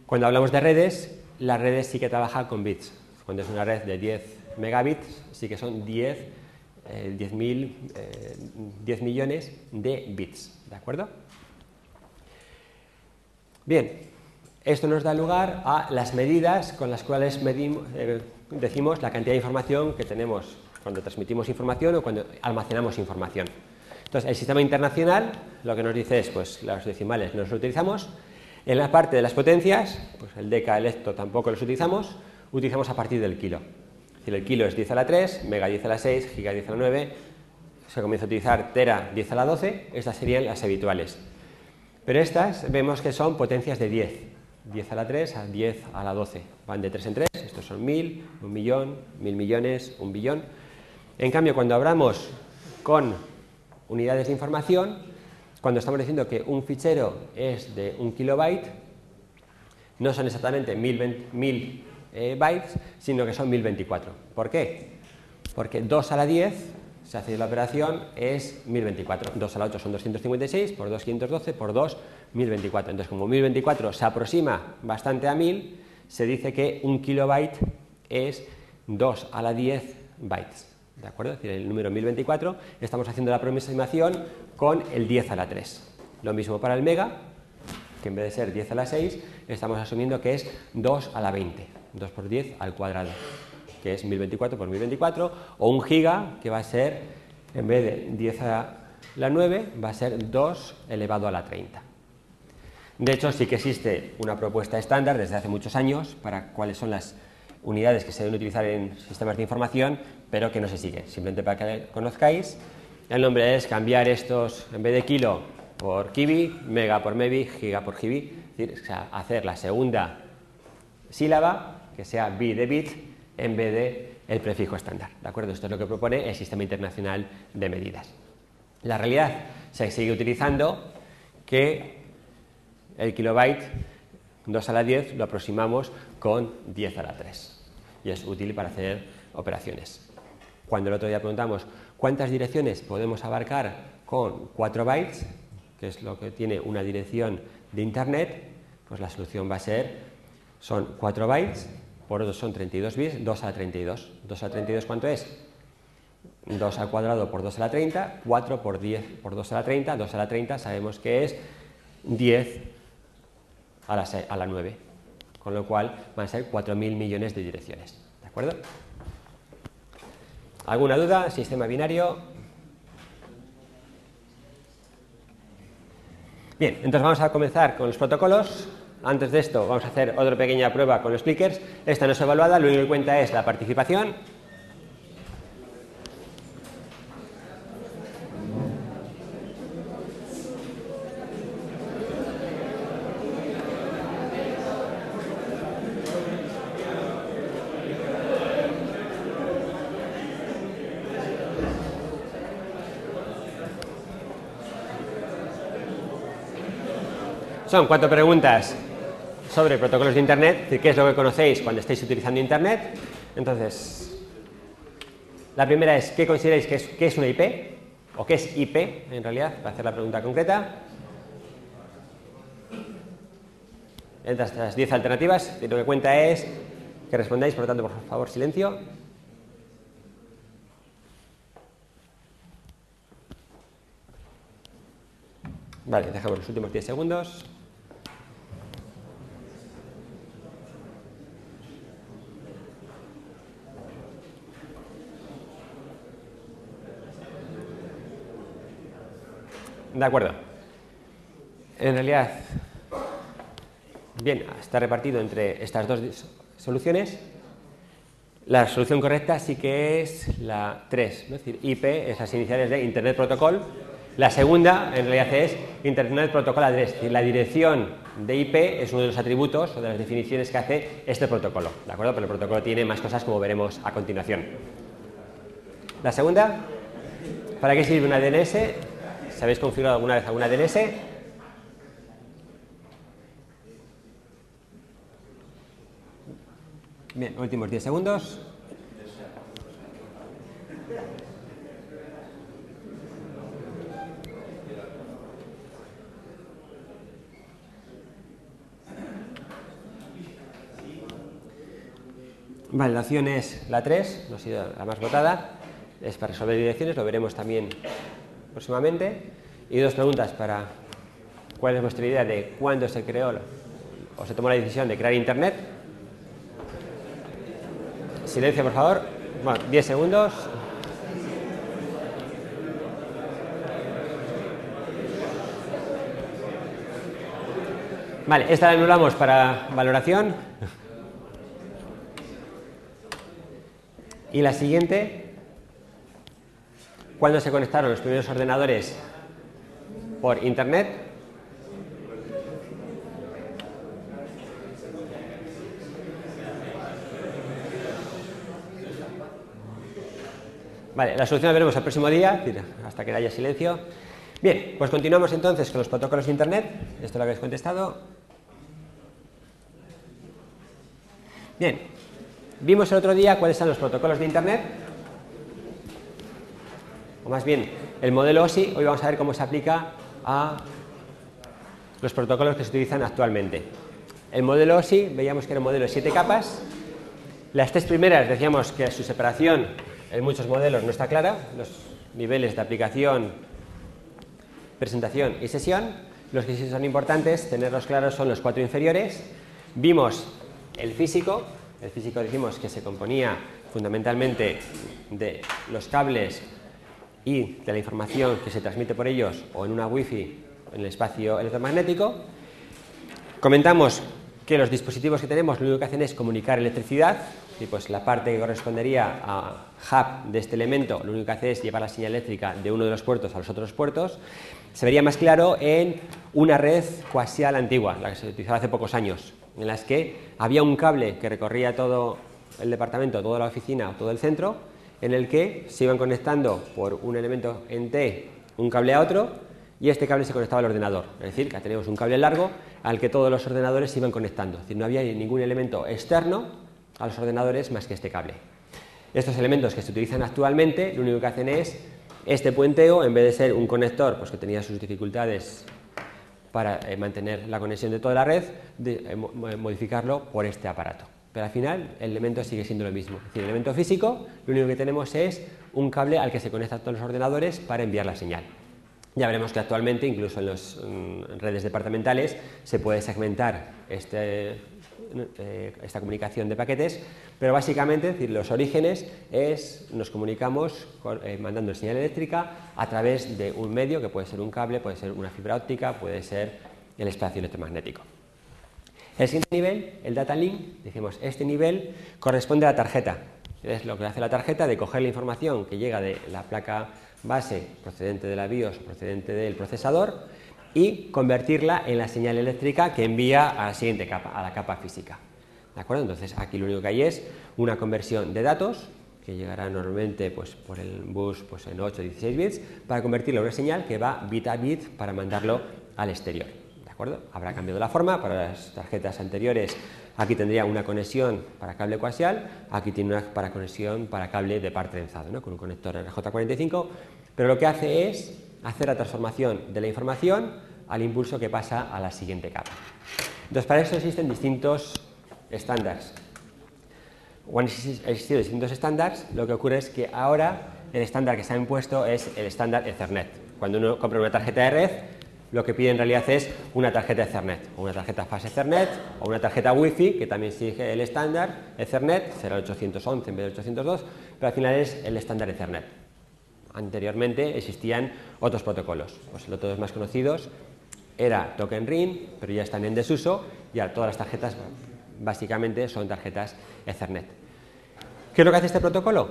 Speaker 1: Cuando hablamos de redes, las redes sí que trabajan con bits. Cuando es una red de 10 megabits, sí que son 10 millones de bits, ¿de acuerdo? Bien, esto nos da lugar a las medidas con las cuales decimos la cantidad de información que tenemos cuando transmitimos información o cuando almacenamos información. Entonces, el sistema internacional lo que nos dice es, pues, los decimales no los utilizamos. En la parte de las potencias, pues el deca, el hecto tampoco los utilizamos a partir del kilo. Es decir, el kilo es 10 a la 3, mega 10 a la 6, giga 10 a la 9, se comienza a utilizar tera 10 a la 12, estas serían las habituales. Pero estas vemos que son potencias de 10, 10 a la 3 a 10 a la 12, van de 3 en 3, estos son 1000, 1 millón, 1000 millones, 1 billón. En cambio, cuando hablamos con unidades de información, cuando estamos diciendo que un fichero es de 1 kilobyte, no son exactamente 1000 bytes, sino que son 1024. ¿Por qué? Porque 2 a la 10, se hace la operación, es 1024. 2 a la 8 son 256, por 2, 512, por 2, 1024. Entonces, como 1024 se aproxima bastante a 1000, se dice que 1 kilobyte es 2 a la 10 bytes. ¿De acuerdo? Es decir, el número 1024, estamos haciendo la aproximación con el 10 a la 3. Lo mismo para el mega, que en vez de ser 10 a la 6, estamos asumiendo que es 2 a la 20. 2 por 10 al cuadrado, que es 1024 por 1024, o un giga, que va a ser, en vez de 10 a la 9, va a ser 2 elevado a la 30. De hecho, sí que existe una propuesta estándar desde hace muchos años para cuáles son las unidades que se deben utilizar en sistemas de información, pero que no se sigue. Simplemente para que conozcáis, el nombre es cambiar estos, en vez de kilo por kibi, mega por mebi, giga por gibi, es decir, o sea, hacer la segunda sílaba, que sea bi de bit, en vez de el prefijo estándar. ¿De acuerdo? Esto es lo que propone el Sistema Internacional de Medidas. La realidad se sigue utilizando que el kilobyte 2 a la 10 lo aproximamos con 10 a la 3 y es útil para hacer operaciones. Cuando el otro día preguntamos cuántas direcciones podemos abarcar con 4 bytes, que es lo que tiene una dirección de Internet, pues la solución va a ser, son 4 bytes, por 2 son 32 bits, 2 a la 32. 2 a la 32, ¿cuánto es? 2 al cuadrado por 2 a la 30, 4 por 10 por 2 a la 30, 2 a la 30 sabemos que es 10 a la 9, con lo cual van a ser 4.000 millones de direcciones. ¿De acuerdo? ¿Alguna duda? ¿Sistema binario? Bien, entonces vamos a comenzar con los protocolos. Antes de esto vamos a hacer otra pequeña prueba con los clickers. Esta no es evaluada, lo único que cuenta es la participación. Son 4 preguntas sobre protocolos de Internet, qué es lo que conocéis cuando estáis utilizando Internet. Entonces, la primera es, ¿qué consideráis que es una IP? ¿O qué es IP, en realidad, para hacer la pregunta concreta? Entre estas 10 alternativas, lo que cuenta es que respondáis, por lo tanto, por favor, silencio. Vale, dejamos los últimos 10 segundos. De acuerdo. En realidad, bien, está repartido entre estas dos soluciones. La solución correcta sí que es la 3, ¿no? Es decir, IP es las iniciales de Internet Protocol. La segunda, en realidad, es Internet Protocol Address, es decir, la dirección de IP es uno de los atributos o de las definiciones que hace este protocolo, ¿de acuerdo? Pero el protocolo tiene más cosas, como veremos a continuación. La segunda, ¿para qué sirve una DNS? ¿Se habéis configurado alguna vez alguna DNS? Bien, últimos 10 segundos. Vale, la opción es la 3, no ha sido la más votada. Es para resolver direcciones, lo veremos también próximamente. Y dos preguntas para cuál es vuestra idea de cuándo se creó o se tomó la decisión de crear Internet. Silencio, por favor. Bueno, 10 segundos. Vale, esta la anulamos para valoración. Y la siguiente, ¿cuándo se conectaron los primeros ordenadores por Internet? Vale, la solución la veremos el próximo día, hasta que haya silencio. Bien, pues continuamos entonces con los protocolos de Internet. Esto es lo que habéis contestado. Bien, vimos el otro día cuáles son los protocolos de Internet. O más bien, el modelo OSI. Hoy vamos a ver cómo se aplica a los protocolos que se utilizan actualmente. El modelo OSI, veíamos que era un modelo de 7 capas. Las 3 primeras decíamos que su separación en muchos modelos no está clara, los niveles de aplicación, presentación y sesión. Los que sí son importantes, tenerlos claros, son los 4 inferiores. Vimos el físico dijimos que se componía fundamentalmente de los cables y de la información que se transmite por ellos o en una wifi en el espacio electromagnético. Comentamos que los dispositivos que tenemos lo único que hacen es comunicar electricidad, y pues la parte que correspondería a hub de este elemento lo único que hace es llevar la señal eléctrica de uno de los puertos a los otros puertos. Se vería más claro en una red coaxial antigua, la que se utilizaba hace pocos años, en las que había un cable que recorría todo el departamento, toda la oficina o todo el centro, en el que se iban conectando por un elemento en T un cable a otro, y este cable se conectaba al ordenador. Es decir, que tenemos un cable largo al que todos los ordenadores se iban conectando. Es decir, no había ningún elemento externo a los ordenadores más que este cable. Estos elementos que se utilizan actualmente lo único que hacen es este puenteo, en vez de ser un conector pues que tenía sus dificultades para mantener la conexión de toda la red, modificarlo por este aparato. Pero al final el elemento sigue siendo lo mismo. Es decir, el elemento físico, lo único que tenemos es un cable al que se conectan todos los ordenadores para enviar la señal. Ya veremos que actualmente, incluso en las redes departamentales, se puede segmentar esta comunicación de paquetes, pero básicamente, es decir, los orígenes nos comunicamos mandando señal eléctrica a través de un medio, que puede ser un cable, puede ser una fibra óptica, puede ser el espacio electromagnético. El siguiente nivel, el data link, decimos, este nivel corresponde a la tarjeta. Es lo que hace la tarjeta de coger la información que llega de la placa base procedente de la BIOS, procedente del procesador, y convertirla en la señal eléctrica que envía a la siguiente capa, a la capa física. ¿De acuerdo? Entonces aquí lo único que hay es una conversión de datos que llegará normalmente pues, por el bus pues, en 8 o 16 bits para convertirlo en una señal que va bit a bit para mandarlo al exterior. ¿De acuerdo? Habrá cambiado la forma. Para las tarjetas anteriores aquí tendría una conexión para cable coaxial, aquí tiene una para conexión para cable de par trenzado, ¿no? Con un conector RJ45, pero lo que hace es hacer la transformación de la información al impulso que pasa a la siguiente capa. Entonces, para eso existen distintos estándares. O han existido distintos estándares, lo que ocurre es que ahora el estándar que se ha impuesto es el estándar Ethernet. Cuando uno compra una tarjeta de red, lo que pide en realidad es una tarjeta Ethernet, o una tarjeta Fast Ethernet, o una tarjeta Wi-Fi, que también sigue el estándar Ethernet, será el 811 en vez del 802, pero al final es el estándar Ethernet. Anteriormente existían otros protocolos, pues los todos más conocidos era Token Ring, pero ya están en desuso, y ahora todas las tarjetas básicamente son tarjetas Ethernet. ¿Qué es lo que hace este protocolo?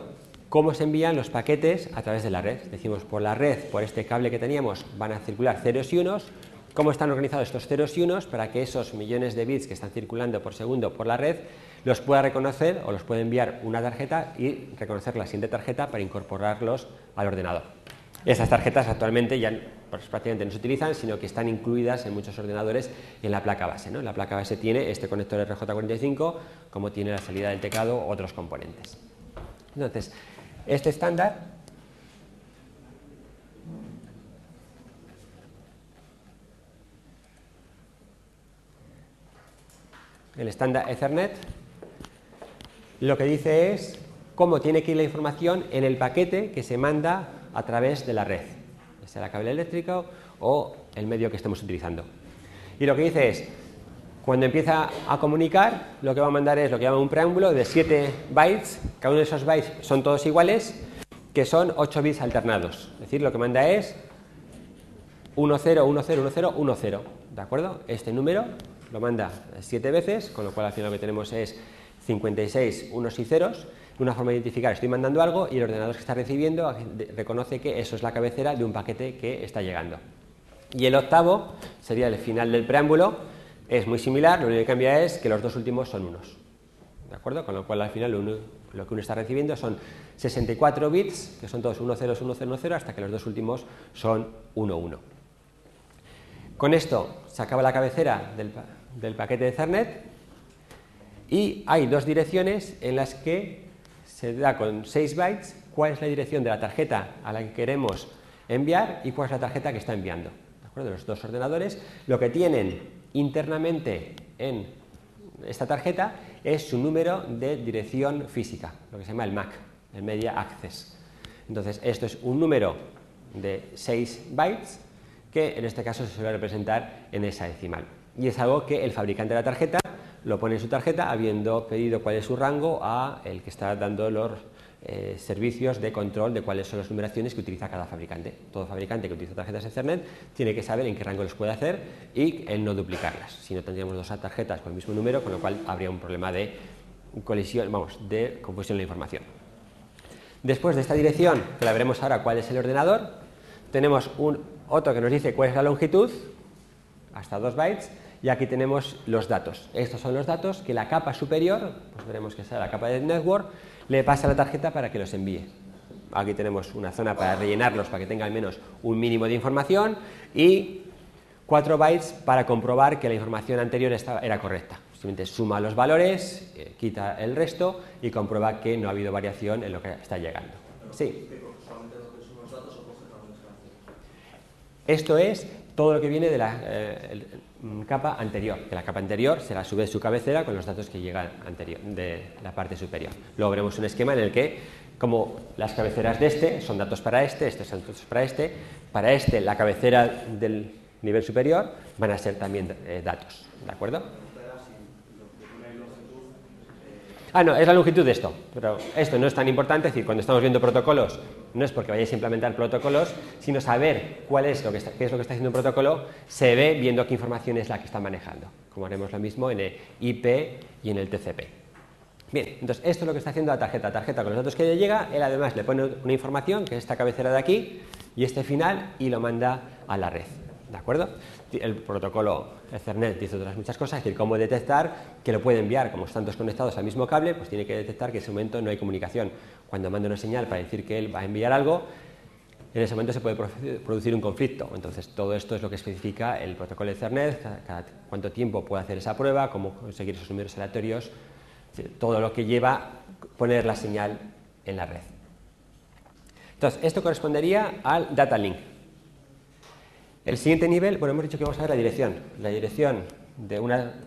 Speaker 1: Cómo se envían los paquetes a través de la red. Decimos, por la red, por este cable que teníamos, van a circular ceros y unos. ¿Cómo están organizados estos ceros y unos para que esos millones de bits que están circulando por segundo por la red los pueda reconocer o los puede enviar una tarjeta y reconocer la siguiente tarjeta para incorporarlos al ordenador? Estas tarjetas actualmente ya pues, prácticamente no se utilizan, sino que están incluidas en muchos ordenadores en la placa base, ¿no? La placa base tiene este conector RJ45, como tiene la salida del teclado u otros componentes. Entonces, este estándar el estándar Ethernet, lo que dice es cómo tiene que ir la información en el paquete que se manda a través de la red, ya sea el cable eléctrico o el medio que estemos utilizando. Y lo que dice es, cuando empieza a comunicar, lo que va a mandar es lo que llama un preámbulo de 7 bytes, cada uno de esos bytes son todos iguales, que son 8 bits alternados. Es decir, lo que manda es 10, 10, 10, 10, ¿de acuerdo? Este número lo manda 7 veces, con lo cual al final lo que tenemos es 56 unos y ceros. Una forma de identificar, estoy mandando algo y el ordenador que está recibiendo reconoce que eso es la cabecera de un paquete que está llegando. Y el octavo sería el final del preámbulo, es muy similar, lo único que cambia es que los dos últimos son unos. ¿De acuerdo? Con lo cual al final lo que uno está recibiendo son 64 bits, que son todos 1, 0, 1, 0, 1, 0, hasta que los dos últimos son 1, 1. Con esto se acaba la cabecera del paquete de Ethernet y hay dos direcciones en las que se da con 6 bytes cuál es la dirección de la tarjeta a la que queremos enviar y cuál es la tarjeta que está enviando. ¿De acuerdo? Los dos ordenadores lo que tienen internamente en esta tarjeta es su número de dirección física, lo que se llama el MAC, el Media Access. Entonces, esto es un número de 6 bytes que en este caso se suele representar en hexadecimal. Y es algo que el fabricante de la tarjeta lo pone en su tarjeta habiendo pedido cuál es su rango a el que está dando los servicios de control de cuáles son las numeraciones que utiliza cada fabricante. Todo fabricante que utiliza tarjetas Ethernet tiene que saber en qué rango los puede hacer y el no duplicarlas. Si no, tendríamos dos tarjetas con el mismo número, con lo cual habría un problema de colisión, de confusión de la información. Después de esta dirección, que la veremos ahora cuál es el ordenador, tenemos otro que nos dice cuál es la longitud, hasta 2 bytes, y aquí tenemos los datos. Estos son los datos que la capa superior, pues veremos que será la capa de network, le pasa a la tarjeta para que los envíe. Aquí tenemos una zona para rellenarlos para que tenga al menos un mínimo de información y 4 bytes para comprobar que la información anterior era correcta. Simplemente suma los valores, quita el resto y comprueba que no ha habido variación en lo que está llegando. Sí. Esto es todo lo que viene de la capa anterior, que la capa anterior será a su vez su cabecera con los datos que llegan de la parte superior. Luego veremos un esquema en el que, como las cabeceras de este son datos para estos son datos para este la cabecera del nivel superior van a ser también datos, ¿de acuerdo? No, es la longitud de esto, pero esto no es tan importante, es decir, cuando estamos viendo protocolos, no es porque vayáis a implementar protocolos, sino saber qué es lo que está haciendo un protocolo, se ve viendo qué información es la que está manejando, como haremos lo mismo en el IP y en el TCP. Bien, entonces esto es lo que está haciendo la tarjeta con los datos que le llega, él además le pone una información, que es esta cabecera de aquí, y este final, y lo manda a la red, ¿de acuerdo? El protocolo Ethernet dice otras muchas cosas, es decir, cómo detectar que lo puede enviar, como están todos conectados al mismo cable, pues tiene que detectar que en ese momento no hay comunicación. Cuando manda una señal para decir que él va a enviar algo, en ese momento se puede producir un conflicto. Entonces, todo esto es lo que especifica el protocolo Ethernet, cada cuánto tiempo puede hacer esa prueba, cómo conseguir esos números aleatorios, todo lo que lleva a poner la señal en la red. Entonces, esto correspondería al data link. El siguiente nivel, bueno, hemos dicho que vamos a ver la dirección. La dirección de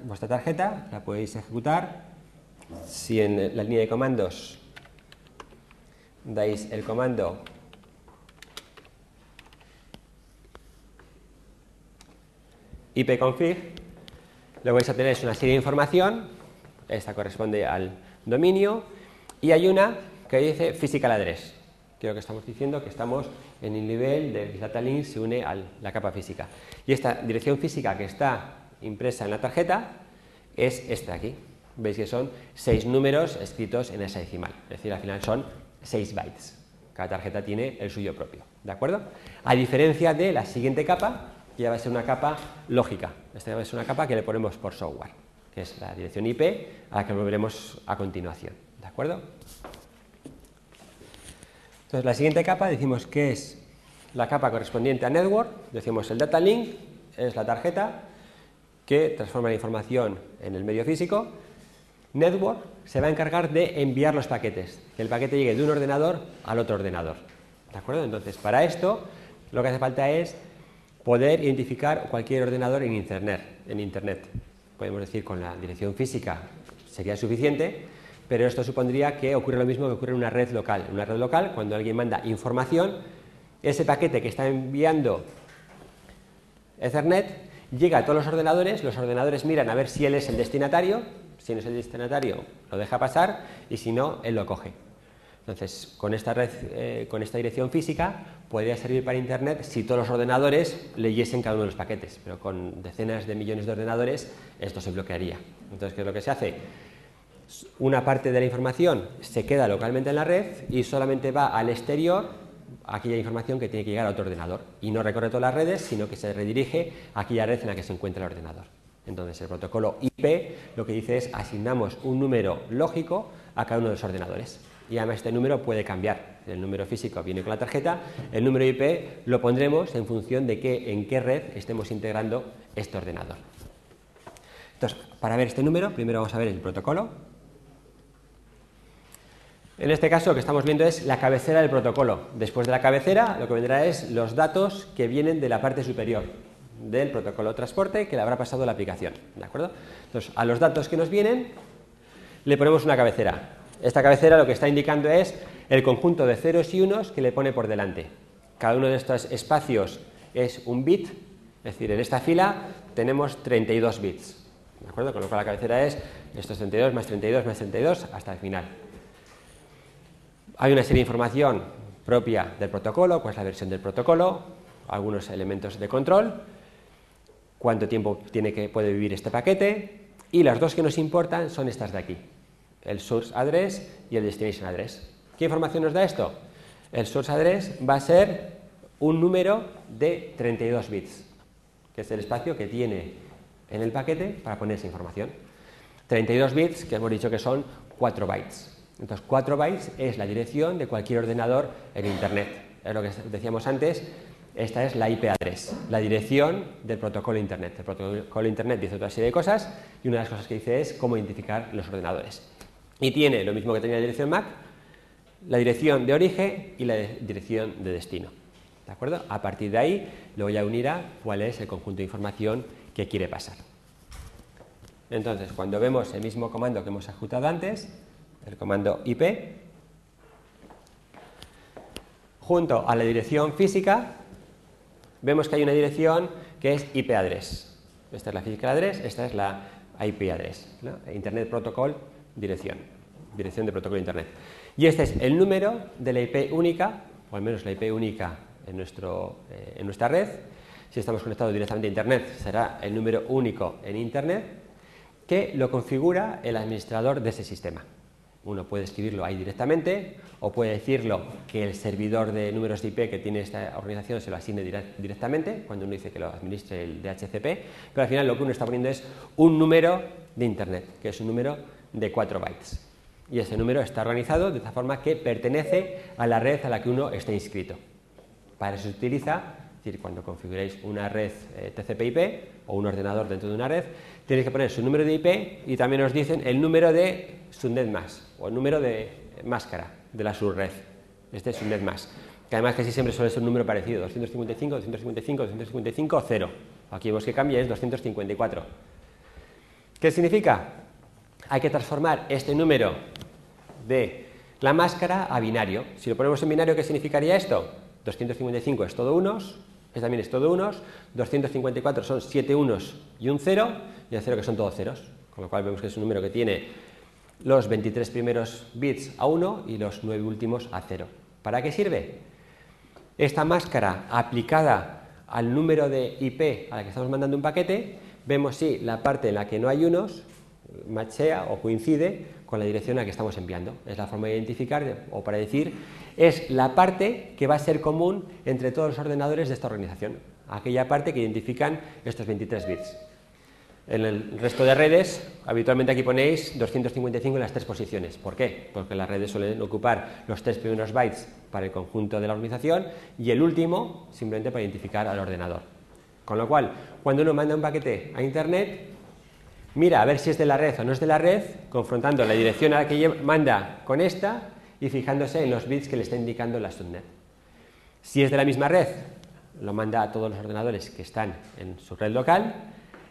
Speaker 1: vuestra tarjeta la podéis ejecutar si en la línea de comandos dais el comando ipconfig, lo que vais a tener es una serie de información, esta corresponde al dominio, y hay una que dice physical address. Creo que estamos diciendo que estamos en el nivel del data link se une a la capa física. Y esta dirección física que está impresa en la tarjeta es esta de aquí, veis que son 6 números escritos en hexadecimal, es decir, al final son 6 bytes. Cada tarjeta tiene el suyo propio, ¿de acuerdo? A diferencia de la siguiente capa, que ya va a ser una capa lógica. Esta va a ser una capa que le ponemos por software, que es la dirección IP, a la que volveremos a continuación, ¿de acuerdo? Entonces, la siguiente capa decimos que es la capa correspondiente a network. Decimos el data link es la tarjeta que transforma la información en el medio físico. Network se va a encargar de enviar los paquetes, que el paquete llegue de un ordenador al otro ordenador, ¿de acuerdo? Entonces, para esto lo que hace falta es poder identificar cualquier ordenador en Internet. Podemos decir con la dirección física sería suficiente, pero esto supondría que ocurre lo mismo que ocurre en una red local. En una red local, cuando alguien manda información, ese paquete que está enviando Ethernet llega a todos los ordenadores miran a ver si él es el destinatario, si no es el destinatario lo deja pasar y si no, él lo coge. Entonces, con esta red, con esta dirección física, podría servir para Internet si todos los ordenadores leyesen cada uno de los paquetes, pero con decenas de millones de ordenadores esto se bloquearía. Entonces, ¿qué es lo que se hace? Una parte de la información se queda localmente en la red y solamente va al exterior aquella información que tiene que llegar a otro ordenador y no recorre todas las redes, sino que se redirige a aquella red en la que se encuentra el ordenador. Entonces, el protocolo IP lo que dice es asignamos un número lógico a cada uno de los ordenadores. Y además este número puede cambiar. El número físico viene con la tarjeta, el número IP lo pondremos en función de en qué red estemos integrando este ordenador. Entonces, para ver este número, primero vamos a ver el protocolo. En este caso lo que estamos viendo es la cabecera del protocolo. Después de la cabecera lo que vendrá es los datos que vienen de la parte superior del protocolo de transporte que le habrá pasado la aplicación, ¿de acuerdo? Entonces, a los datos que nos vienen le ponemos una cabecera. Esta cabecera lo que está indicando es el conjunto de ceros y unos que le pone por delante. Cada uno de estos espacios es un bit, es decir, en esta fila tenemos 32 bits, ¿de acuerdo? Con lo cual la cabecera es estos 32 más 32 más 32 hasta el final. Hay una serie de información propia del protocolo, cuál es la versión del protocolo, algunos elementos de control, cuánto tiempo puede vivir este paquete, y las dos que nos importan son estas de aquí, el source address y el destination address. ¿Qué información nos da esto? El source address va a ser un número de 32 bits, que es el espacio que tiene en el paquete para poner esa información. 32 bits, que hemos dicho que son 4 bytes. Entonces, 4 bytes es la dirección de cualquier ordenador en Internet. Es lo que decíamos antes, esta es la IP address, la dirección del protocolo Internet. El protocolo Internet dice otra serie de cosas y una de las cosas que dice es cómo identificar los ordenadores. Y tiene lo mismo que tenía la dirección MAC, la dirección de origen y la dirección de destino. ¿De acuerdo? A partir de ahí, luego ya unirá cuál es el conjunto de información que quiere pasar. Entonces, cuando vemos el mismo comando que hemos ejecutado antes, el comando IP, junto a la dirección física, vemos que hay una dirección que es IP address. Esta es la physical address, esta es la IP address, ¿no? Internet Protocol dirección de protocolo de Internet. Y este es el número de la IP única, o al menos la IP única en nuestra red. Si estamos conectados directamente a Internet, será el número único en Internet, que lo configura el administrador de ese sistema. Uno puede escribirlo ahí directamente, o puede decirlo que el servidor de números de IP que tiene esta organización se lo asigne directamente, cuando uno dice que lo administre el DHCP, pero al final lo que uno está poniendo es un número de Internet, que es un número de 4 bytes. Y ese número está organizado de tal forma que pertenece a la red a la que uno está inscrito. Para eso se utiliza, es decir, cuando configuréis una red TCP/IP o un ordenador dentro de una red, tenéis que poner su número de IP y también os dicen el número de subnetmask o el número de máscara de la subred. Este es subnetmask, que además casi siempre suele ser un número parecido, 255, 255, 255, 0. Aquí vemos que cambia, es 254. ¿Qué significa? Hay que transformar este número de la máscara a binario. Si lo ponemos en binario, ¿qué significaría esto? 255 es todo unos, este también es todo unos, 254 son 7 unos y un 0, y el 0 que son todos ceros, con lo cual vemos que es un número que tiene los 23 primeros bits a 1 y los 9 últimos a 0. ¿Para qué sirve? Esta máscara aplicada al número de IP a la que estamos mandando un paquete, vemos si la parte en la que no hay unos, machea o coincide con la dirección a la que estamos enviando. Es la forma de identificar o para decir, es la parte que va a ser común entre todos los ordenadores de esta organización, aquella parte que identifican estos 23 bits. En el resto de redes, habitualmente aquí ponéis 255 en las 3 posiciones. ¿Por qué? Porque las redes suelen ocupar los 3 primeros bytes para el conjunto de la organización y el último simplemente para identificar al ordenador. Con lo cual, cuando uno manda un paquete a Internet, mira a ver si es de la red o no es de la red, confrontando la dirección a la que manda con esta y fijándose en los bits que le está indicando la subnet. Si es de la misma red, lo manda a todos los ordenadores que están en su red local.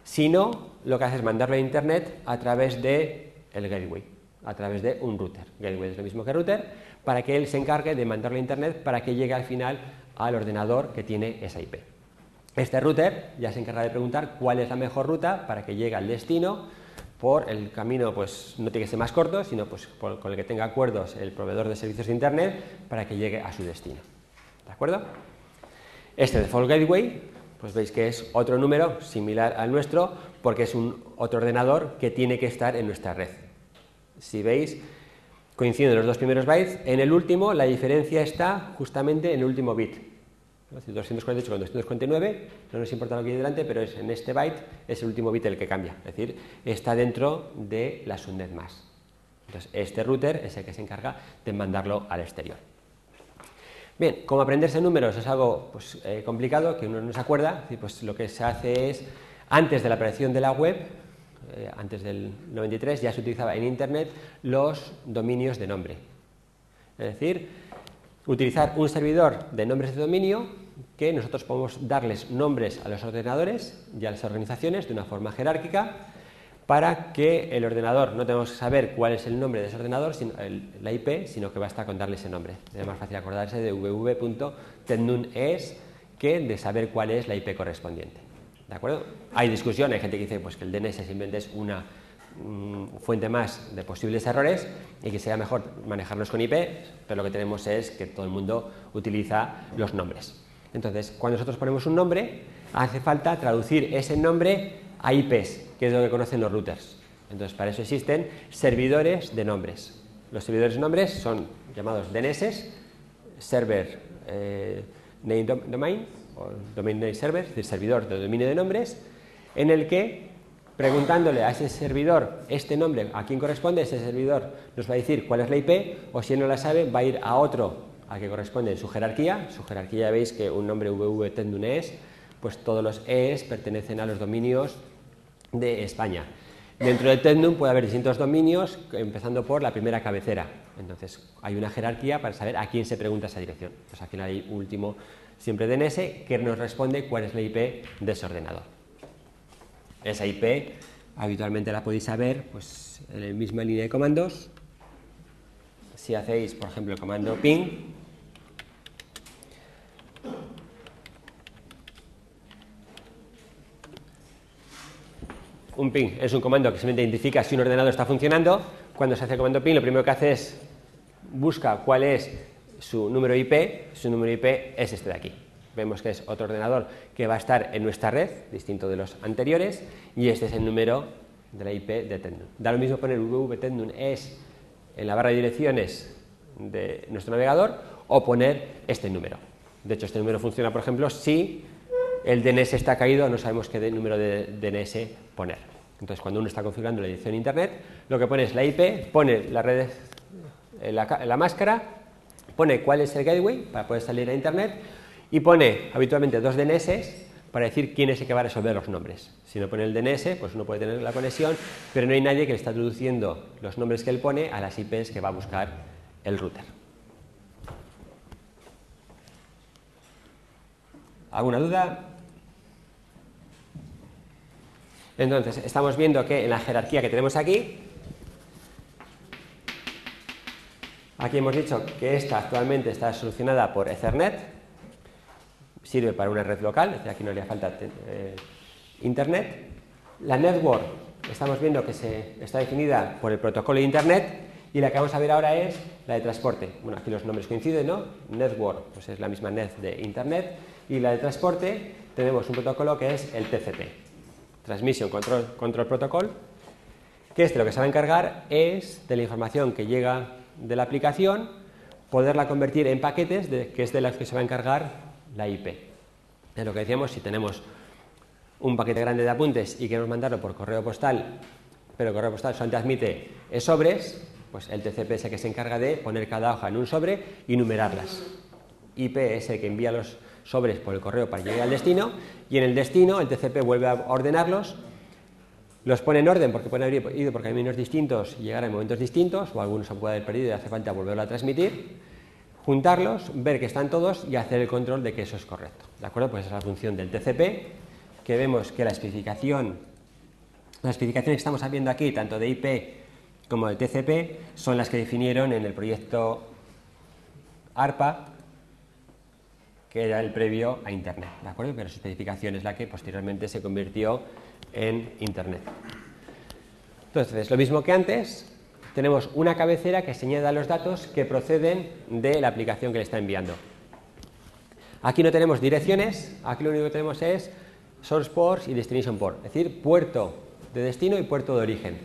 Speaker 1: Si no, lo que hace es mandarlo a Internet a través del gateway, a través de un router. Gateway es lo mismo que router, para que él se encargue de mandarlo a Internet para que llegue al final al ordenador que tiene esa IP. Este router ya se encarga de preguntar cuál es la mejor ruta para que llegue al destino por el camino, pues no tiene que ser más corto, sino pues con el que tenga acuerdos el proveedor de servicios de Internet para que llegue a su destino. ¿De acuerdo? Este default gateway, pues veis que es otro número similar al nuestro porque es otro ordenador que tiene que estar en nuestra red. Si veis, coinciden los 2 primeros bytes. En el último la diferencia está justamente en el último bit. 248 con 249, no nos importa lo que hay delante, pero en este byte es el último bit el que cambia. Es decir, está dentro de la subnet más. Entonces, este router es el que se encarga de mandarlo al exterior. Bien, como aprenderse números es algo pues, complicado, que uno no se acuerda, pues lo que se hace es, antes de la aparición de la web, antes del 93, ya se utilizaba en Internet los dominios de nombre. Es decir, utilizar un servidor de nombres de dominio que nosotros podemos darles nombres a los ordenadores y a las organizaciones de una forma jerárquica para que el ordenador no tenemos que saber cuál es el nombre de ese ordenador, la IP, sino que basta con darle ese nombre. Es más fácil acordarse de www.tednun.es que de saber cuál es la IP correspondiente. ¿De acuerdo? Hay discusión, hay gente que dice pues, que el DNS simplemente es una fuente más de posibles errores y que sea mejor manejarlos con IP, pero lo que tenemos es que todo el mundo utiliza los nombres. Entonces, cuando nosotros ponemos un nombre, hace falta traducir ese nombre a IPs, que es lo que conocen los routers. Entonces, para eso existen servidores de nombres. Los servidores de nombres son llamados DNS, Server Name Domain, o Domain Name Server, es decir, servidor de dominio de nombres, en el que, preguntándole a ese servidor este nombre, a quién corresponde, ese servidor nos va a decir cuál es la IP, o si él no la sabe, va a ir a otro al que corresponde en su jerarquía. Su jerarquía, ya veis que un nombre www.tednun.es, pues todos los ES pertenecen a los dominios de España. Dentro de Tednun puede haber distintos dominios, empezando por la primera cabecera. Entonces, hay una jerarquía para saber a quién se pregunta esa dirección. Pues aquí hay último siempre DNS que nos responde cuál es la IP de ese ordenador. Esa IP habitualmente la podéis saber pues, en la misma línea de comandos. Si hacéis, por ejemplo, el comando ping, un ping es un comando que simplemente identifica si un ordenador está funcionando. Cuando se hace el comando ping, lo primero que hace es busca cuál es su número IP. Su número IP es este de aquí. Vemos que es otro ordenador que va a estar en nuestra red, distinto de los anteriores, y este es el número de la IP de Tednun. Da lo mismo poner www.tednun.es en la barra de direcciones de nuestro navegador o poner este número. De hecho, este número funciona, por ejemplo, si el DNS está caído, no sabemos qué número de DNS poner. Entonces, cuando uno está configurando la dirección de Internet, lo que pone es la IP, pone la red, la máscara, pone cuál es el gateway para poder salir a Internet y pone habitualmente 2 DNS para decir quién es el que va a resolver los nombres. Si no pone el DNS, pues uno puede tener la conexión, pero no hay nadie que le está traduciendo los nombres que él pone a las IPs que va a buscar el router. ¿Alguna duda? Entonces, estamos viendo que en la jerarquía que tenemos aquí hemos dicho que esta actualmente está solucionada por Ethernet, sirve para una red local, es decir, aquí no le falta Internet. La network, estamos viendo que está definida por el protocolo de Internet, y la que vamos a ver ahora es la de transporte. Bueno, aquí los nombres coinciden, ¿no? Network, pues es la misma net de Internet, y la de transporte tenemos un protocolo que es el TCP, Transmission Control Protocol, Que lo que se va a encargar es de la información que llega de la aplicación, poderla convertir en paquetes, que es de las que se va a encargar la IP. Es lo que decíamos, si tenemos un paquete grande de apuntes y queremos mandarlo por correo postal, pero el correo postal solamente admite sobres, pues el TCP es el que se encarga de poner cada hoja en un sobre y numerarlas. IP es el que envía los sobres por el correo para llegar al destino, y en el destino el TCP vuelve a ordenarlos, los pone en orden porque pueden haber ido por caminos distintos y llegar en momentos distintos, o algunos se pueden haber perdido y hace falta volverlo a transmitir, juntarlos, ver que están todos y hacer el control de que eso es correcto. ¿De acuerdo? Pues esa es la función del TCP, que vemos que las especificaciones que estamos viendo aquí, tanto de IP como de TCP, son las que definieron en el proyecto ARPA, que era el previo a Internet, ¿de acuerdo? Pero su especificación es la que posteriormente se convirtió en Internet. Entonces, lo mismo que antes, tenemos una cabecera que señala los datos que proceden de la aplicación que le está enviando. Aquí no tenemos direcciones, aquí lo único que tenemos es source ports y destination port, es decir, puerto de destino y puerto de origen.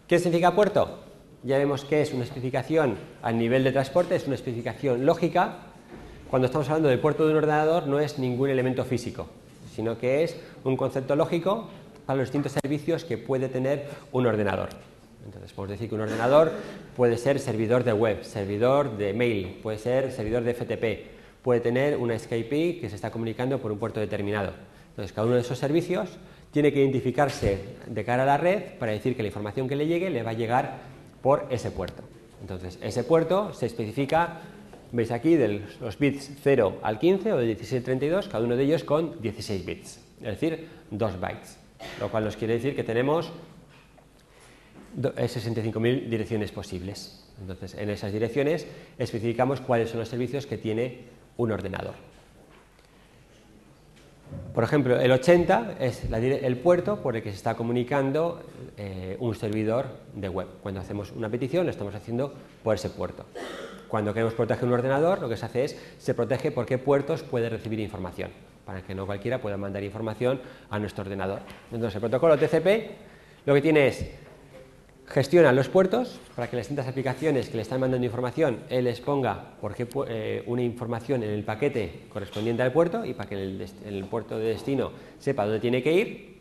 Speaker 1: ¿Qué significa puerto? Ya vemos que es una especificación a nivel de transporte, es una especificación lógica. Cuando estamos hablando del puerto de un ordenador no es ningún elemento físico, sino que es un concepto lógico para los distintos servicios que puede tener un ordenador. Entonces podemos decir que un ordenador puede ser servidor de web, servidor de mail, puede ser servidor de FTP, puede tener una SkyP que se está comunicando por un puerto determinado. Entonces cada uno de esos servicios tiene que identificarse de cara a la red para decir que la información que le llegue le va a llegar por ese puerto. Entonces ese puerto se especifica, veis aquí, de los bits 0 al 15 o de 16 al 32, cada uno de ellos con 16 bits, es decir, 2 bytes, lo cual nos quiere decir que tenemos 65.000 direcciones posibles. Entonces, en esas direcciones especificamos cuáles son los servicios que tiene un ordenador. Por ejemplo, el 80 es el puerto por el que se está comunicando un servidor de web. Cuando hacemos una petición, lo estamos haciendo por ese puerto. Cuando queremos proteger un ordenador, lo que se hace es, se protege por qué puertos puede recibir información, para que no cualquiera pueda mandar información a nuestro ordenador. Entonces, el protocolo TCP lo que tiene es, gestiona los puertos para que las distintas aplicaciones que le están mandando información, él les ponga una información en el paquete correspondiente al puerto y para que el puerto de destino sepa dónde tiene que ir.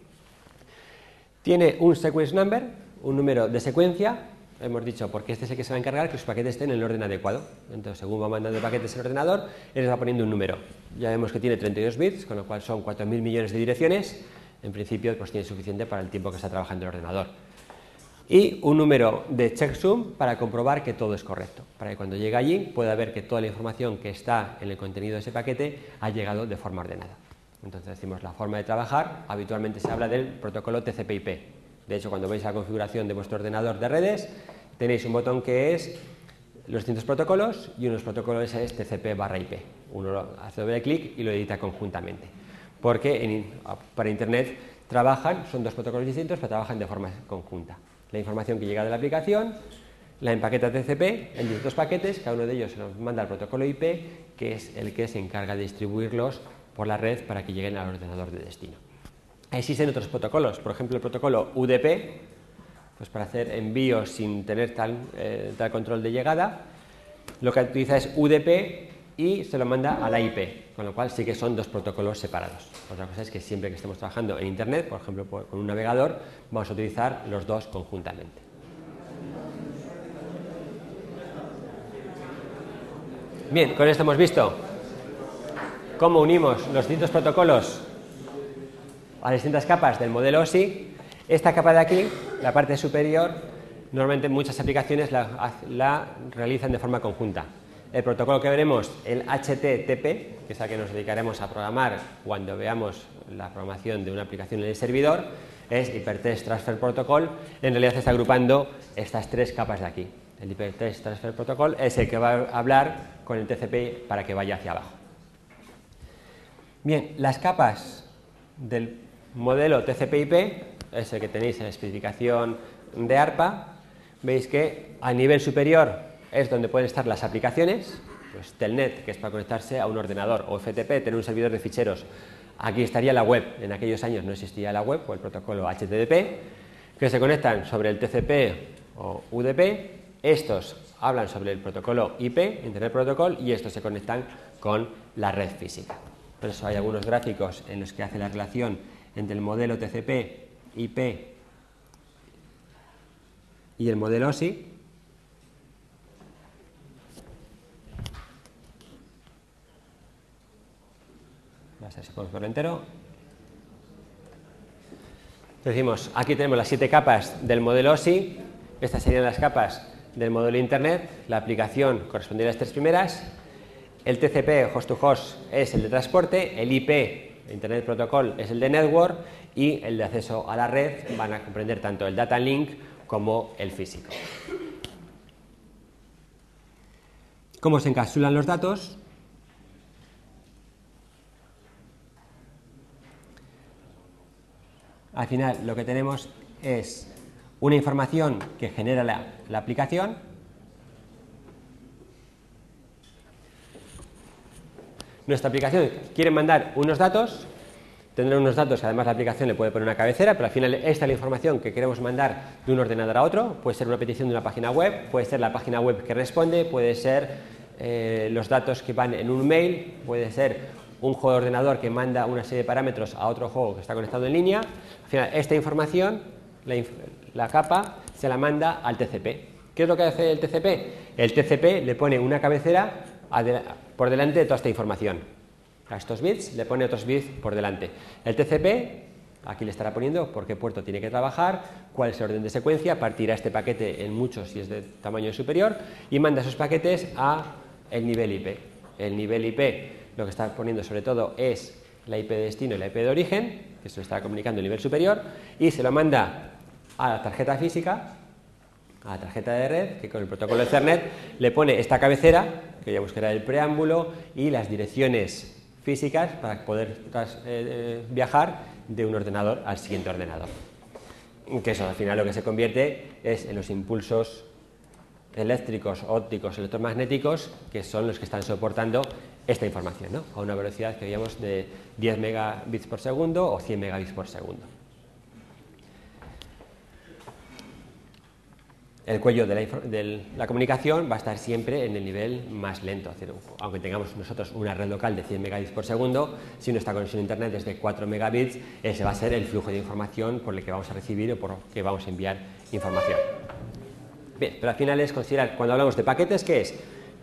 Speaker 1: Tiene un sequence number, un número de secuencia. Hemos dicho, porque este es el que se va a encargar que los paquetes estén en el orden adecuado. Entonces, según va mandando paquetes el ordenador, él les va poniendo un número. Ya vemos que tiene 32 bits, con lo cual son 4.000 millones de direcciones. En principio, pues tiene suficiente para el tiempo que está trabajando el ordenador. Y un número de checksum para comprobar que todo es correcto, para que cuando llegue allí pueda ver que toda la información que está en el contenido de ese paquete ha llegado de forma ordenada. Entonces decimos la forma de trabajar, habitualmente se habla del protocolo TCP/IP. De hecho, cuando veis la configuración de vuestro ordenador de redes, tenéis un botón que es los distintos protocolos y unos protocolos es TCP/IP. Uno hace doble clic y lo edita conjuntamente, porque para Internet son dos protocolos distintos, pero trabajan de forma conjunta. La información que llega de la aplicación la empaqueta TCP en distintos paquetes, cada uno de ellos se nos manda al protocolo IP, que es el que se encarga de distribuirlos por la red para que lleguen al ordenador de destino. Existen otros protocolos, por ejemplo el protocolo UDP, pues para hacer envíos sin tener tal control de llegada, lo que utiliza es UDP y se lo manda a la IP, con lo cual sí que son dos protocolos separados. Otra cosa es que siempre que estemos trabajando en Internet, por ejemplo con un navegador, vamos a utilizar los dos conjuntamente. Bien, con esto hemos visto cómo unimos los distintos protocolos a las distintas capas del modelo OSI. Esta capa de aquí, la parte superior, normalmente muchas aplicaciones la realizan de forma conjunta. El protocolo que veremos, el HTTP, que es al que nos dedicaremos a programar cuando veamos la programación de una aplicación en el servidor, es Hypertext Transfer Protocol. En realidad se está agrupando estas tres capas de aquí. El Hypertext Transfer Protocol es el que va a hablar con el TCP para que vaya hacia abajo. Bien, las capas del modelo TCP/IP es el que tenéis en la especificación de ARPA. Veis que a nivel superior es donde pueden estar las aplicaciones, pues Telnet, que es para conectarse a un ordenador, o FTP, tener un servidor de ficheros. Aquí estaría la web. En aquellos años no existía la web o el protocolo HTTP. que se conectan sobre el TCP o UDP. Estos hablan sobre el protocolo IP, Internet Protocol, y estos se conectan con la red física. Por eso hay algunos gráficos en los que hace la relación entre el modelo TCP, IP y el modelo OSI. Vamos a ver si podemos verlo entero. Decimos, aquí tenemos las 7 capas del modelo OSI. Estas serían las capas del modelo Internet. La aplicación correspondería a las 3 primeras. El TCP, host to host, es el de transporte. El IP, Internet Protocol, es el de network. Y el de acceso a la red van a comprender tanto el data link como el físico. ¿Cómo se encapsulan los datos? Al final lo que tenemos es una información que genera la aplicación. Nuestra aplicación quiere mandar unos datos, tendrá unos datos que además la aplicación le puede poner una cabecera, pero al final esta es la información que queremos mandar de un ordenador a otro. Puede ser una petición de una página web, puede ser la página web que responde, puede ser los datos que van en un mail, puede ser un juego de ordenador que manda una serie de parámetros a otro juego que está conectado en línea. Al final, esta información, la capa, se la manda al TCP. ¿Qué es lo que hace el TCP? El TCP le pone una cabecera por delante de toda esta información. A estos bits le pone otros bits por delante. El TCP, aquí le estará poniendo por qué puerto tiene que trabajar, cuál es el orden de secuencia, partirá este paquete en muchos si es de tamaño superior y manda esos paquetes a el nivel IP. El nivel IP lo que está poniendo sobre todo es la IP de destino y la IP de origen, que se lo está comunicando el nivel superior, y se lo manda a la tarjeta física, a la tarjeta de red, que con el protocolo de Ethernet le pone esta cabecera, que ya buscará el preámbulo y las direcciones físicas para poder viajar de un ordenador al siguiente ordenador. Que eso al final lo que se convierte es en los impulsos eléctricos, ópticos, electromagnéticos, que son los que están soportando esta información, ¿no? A una velocidad que digamos de 10 megabits por segundo o 100 megabits por segundo. El cuello de la comunicación va a estar siempre en el nivel más lento, es decir, aunque tengamos nosotros una red local de 100 megabits por segundo, si nuestra conexión a internet es de 4 megabits, ese va a ser el flujo de información por el que vamos a recibir o por el que vamos a enviar información. Bien, pero al final es considerar, cuando hablamos de paquetes, ¿qué es?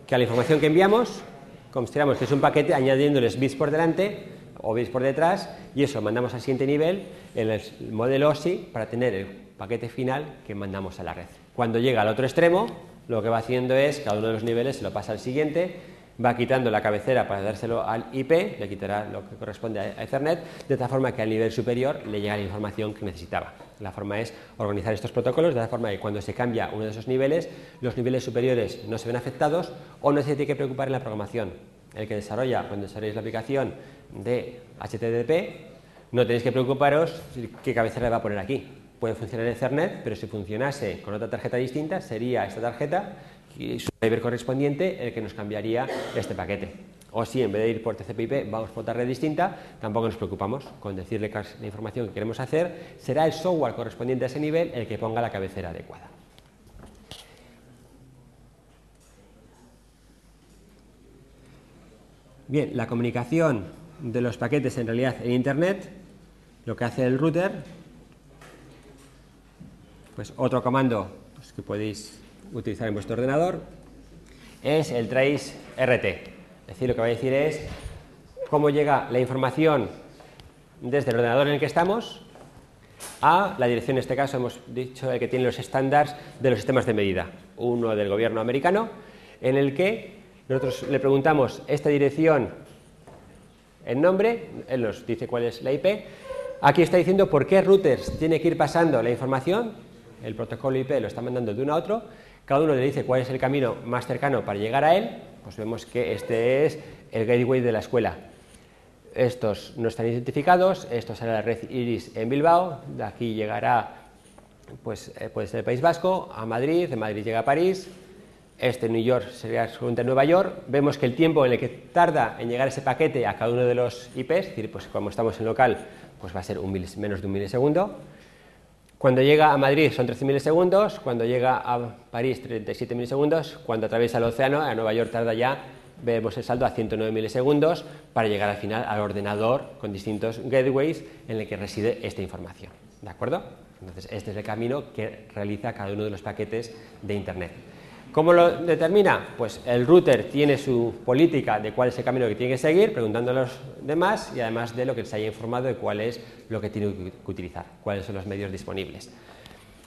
Speaker 1: Que a la información que enviamos, consideramos que es un paquete añadiéndoles bits por delante o bits por detrás, y eso lo mandamos al siguiente nivel en el modelo OSI para tener el paquete final que mandamos a la red. Cuando llega al otro extremo, lo que va haciendo es, cada uno de los niveles se lo pasa al siguiente, va quitando la cabecera para dárselo al IP, le quitará lo que corresponde a Ethernet, de tal forma que al nivel superior le llega la información que necesitaba. La forma es organizar estos protocolos de tal forma que cuando se cambia uno de esos niveles, los niveles superiores no se ven afectados o no se tiene que preocupar en la programación. El que desarrolla, cuando desarrolléis la aplicación de HTTP, no tenéis que preocuparos qué cabecera le va a poner aquí. Puede funcionar en Ethernet, pero si funcionase con otra tarjeta distinta, sería esta tarjeta y su driver correspondiente el que nos cambiaría este paquete. O si en vez de ir por TCP/IP vamos por otra red distinta, tampoco nos preocupamos con decirle que la información que queremos hacer será el software correspondiente a ese nivel el que ponga la cabecera adecuada. Bien, la comunicación de los paquetes en realidad en Internet, lo que hace el router, pues otro comando pues, que podéis utilizar en vuestro ordenador, es el trace RT. Es decir, lo que va a decir es cómo llega la información desde el ordenador en el que estamos a la dirección, en este caso hemos dicho el que tiene los estándares de los sistemas de medida, uno del gobierno americano, en el que nosotros le preguntamos esta dirección en nombre, él nos dice cuál es la IP. Aquí está diciendo por qué routers tiene que ir pasando la información, el protocolo IP lo está mandando de uno a otro, cada uno le dice cuál es el camino más cercano para llegar a él, pues vemos que este es el gateway de la escuela. Estos no están identificados, esto será la red Iris en Bilbao, de aquí llegará, pues puede ser el País Vasco, a Madrid, de Madrid llega a París, este New York sería seguramente Nueva York. Vemos que el tiempo en el que tarda en llegar ese paquete a cada uno de los IPs, es decir, pues como estamos en local, pues va a ser menos de un milisegundo. Cuando llega a Madrid son 13 milisegundos, cuando llega a París 37 milisegundos, cuando atraviesa el océano, a Nueva York tarda ya, vemos el saldo a 109 milisegundos para llegar al final al ordenador con distintos gateways en el que reside esta información. ¿De acuerdo? Entonces, este es el camino que realiza cada uno de los paquetes de Internet. ¿Cómo lo determina? Pues el router tiene su política de cuál es el camino que tiene que seguir, preguntando a los demás y además de lo que se haya informado de cuál es lo que tiene que utilizar, cuáles son los medios disponibles.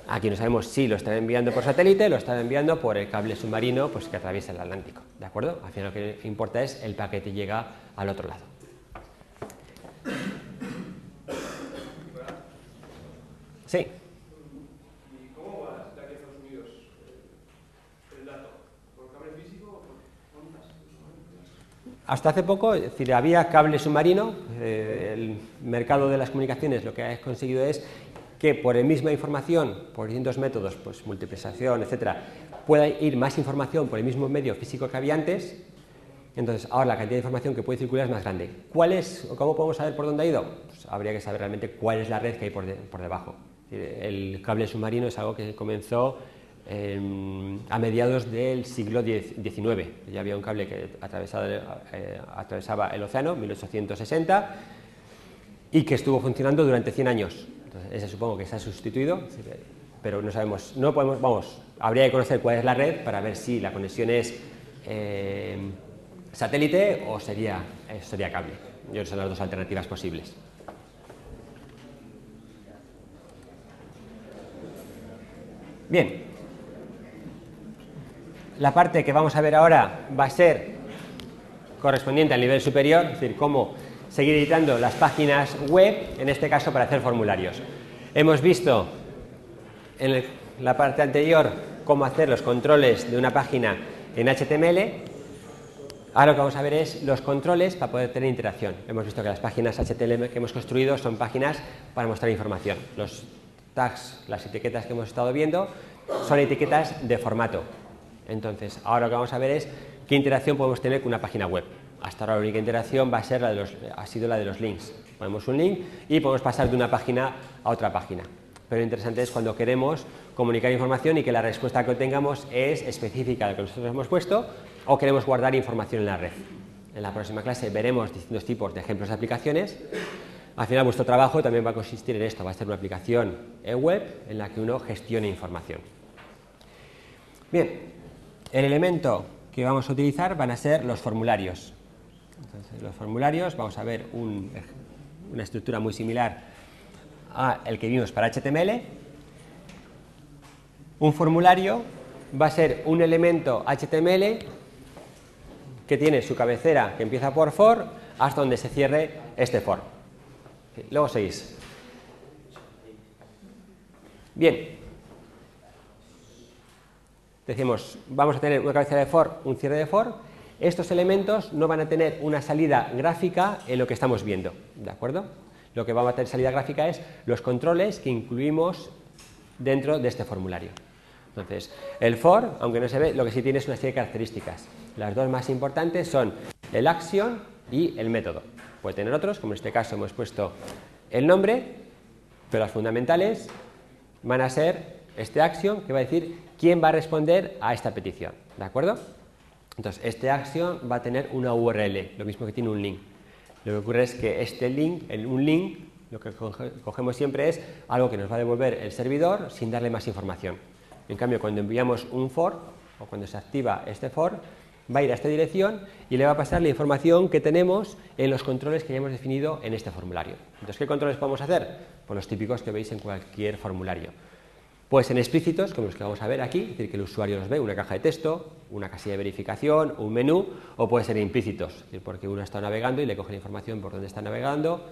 Speaker 1: Aquí no sabemos si lo están enviando por satélite, lo están enviando por el cable submarino pues, que atraviesa el Atlántico. ¿De acuerdo? Al final lo que importa es el paquete llega al otro lado. Sí. Hasta hace poco, es decir, había cable submarino, el mercado de las comunicaciones lo que ha conseguido es que por la misma información, por distintos métodos, pues multiplexación, etcétera, pueda ir más información por el mismo medio físico que había antes. Entonces, ahora la cantidad de información que puede circular es más grande. ¿Cuál es, o cómo podemos saber por dónde ha ido? Pues habría que saber realmente cuál es la red que hay por debajo. El cable submarino es algo que comenzó a mediados del siglo XIX. Ya había un cable que atravesaba el océano, 1860, y que estuvo funcionando durante 100 años. Entonces, ese supongo que se ha sustituido, pero no sabemos, no podemos, vamos, habría que conocer cuál es la red para ver si la conexión es satélite o sería cable. Yo creo que son las dos alternativas posibles. Bien. La parte que vamos a ver ahora va a ser correspondiente al nivel superior, es decir, cómo seguir editando las páginas web, en este caso para hacer formularios. Hemos visto en la parte anterior cómo hacer los controles de una página en HTML. Ahora lo que vamos a ver es los controles para poder tener interacción. Hemos visto que las páginas HTML que hemos construido son páginas para mostrar información. Los tags, las etiquetas que hemos estado viendo, son etiquetas de formato. Entonces, ahora lo que vamos a ver es qué interacción podemos tener con una página web. Hasta ahora la única interacción va a ser ha sido la de los links. Ponemos un link y podemos pasar de una página a otra página. Pero lo interesante es cuando queremos comunicar información y que la respuesta que obtengamos es específica de lo que nosotros hemos puesto o queremos guardar información en la red. En la próxima clase veremos distintos tipos de ejemplos de aplicaciones. Al final vuestro trabajo también va a consistir en esto, va a ser una aplicación web en la que uno gestione información. Bien. El elemento que vamos a utilizar van a ser los formularios. Entonces, los formularios, vamos a ver una estructura muy similar a el que vimos para HTML. Un formulario va a ser un elemento HTML que tiene su cabecera que empieza por for hasta donde se cierre este for. Luego seguís. Bien. Decimos, vamos a tener una cabecera de for, un cierre de for. Estos elementos no van a tener una salida gráfica en lo que estamos viendo, ¿de acuerdo? Lo que va a tener salida gráfica es los controles que incluimos dentro de este formulario. Entonces, el for, aunque no se ve, lo que sí tiene es una serie de características. Las dos más importantes son el action y el método. Puede tener otros, como en este caso hemos puesto el nombre, pero las fundamentales van a ser este action que va a decir quién va a responder a esta petición, ¿de acuerdo? Entonces, este action va a tener una URL, lo mismo que tiene un link. Lo que ocurre es que este link, un link, lo que cogemos siempre es algo que nos va a devolver el servidor sin darle más información. En cambio, cuando enviamos un for, o cuando se activa este for, va a ir a esta dirección y le va a pasar la información que tenemos en los controles que ya hemos definido en este formulario. Entonces, ¿qué controles podemos hacer? Pues los típicos que veis en cualquier formulario. Pueden ser explícitos, como los que vamos a ver aquí, es decir, que el usuario los ve, una caja de texto, una casilla de verificación, un menú, o pueden ser implícitos, es decir, porque uno está navegando y le coge la información por dónde está navegando,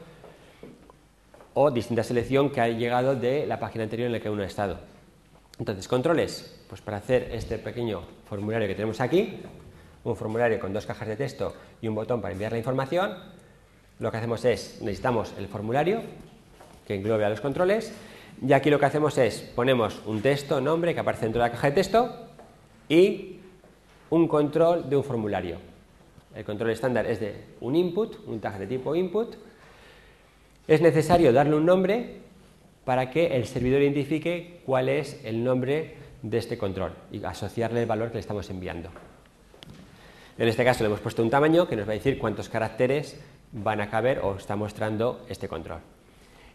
Speaker 1: o distinta selección que ha llegado de la página anterior en la que uno ha estado. Entonces, controles, pues para hacer este pequeño formulario que tenemos aquí, un formulario con dos cajas de texto y un botón para enviar la información, lo que hacemos es, necesitamos el formulario que englobe a los controles. Y aquí lo que hacemos es, ponemos un texto, nombre, que aparece dentro de la caja de texto y un control de un formulario. El control estándar es de un input, un tag de tipo input. Es necesario darle un nombre para que el servidor identifique cuál es el nombre de este control y asociarle el valor que le estamos enviando. En este caso le hemos puesto un tamaño que nos va a decir cuántos caracteres van a caber o está mostrando este control.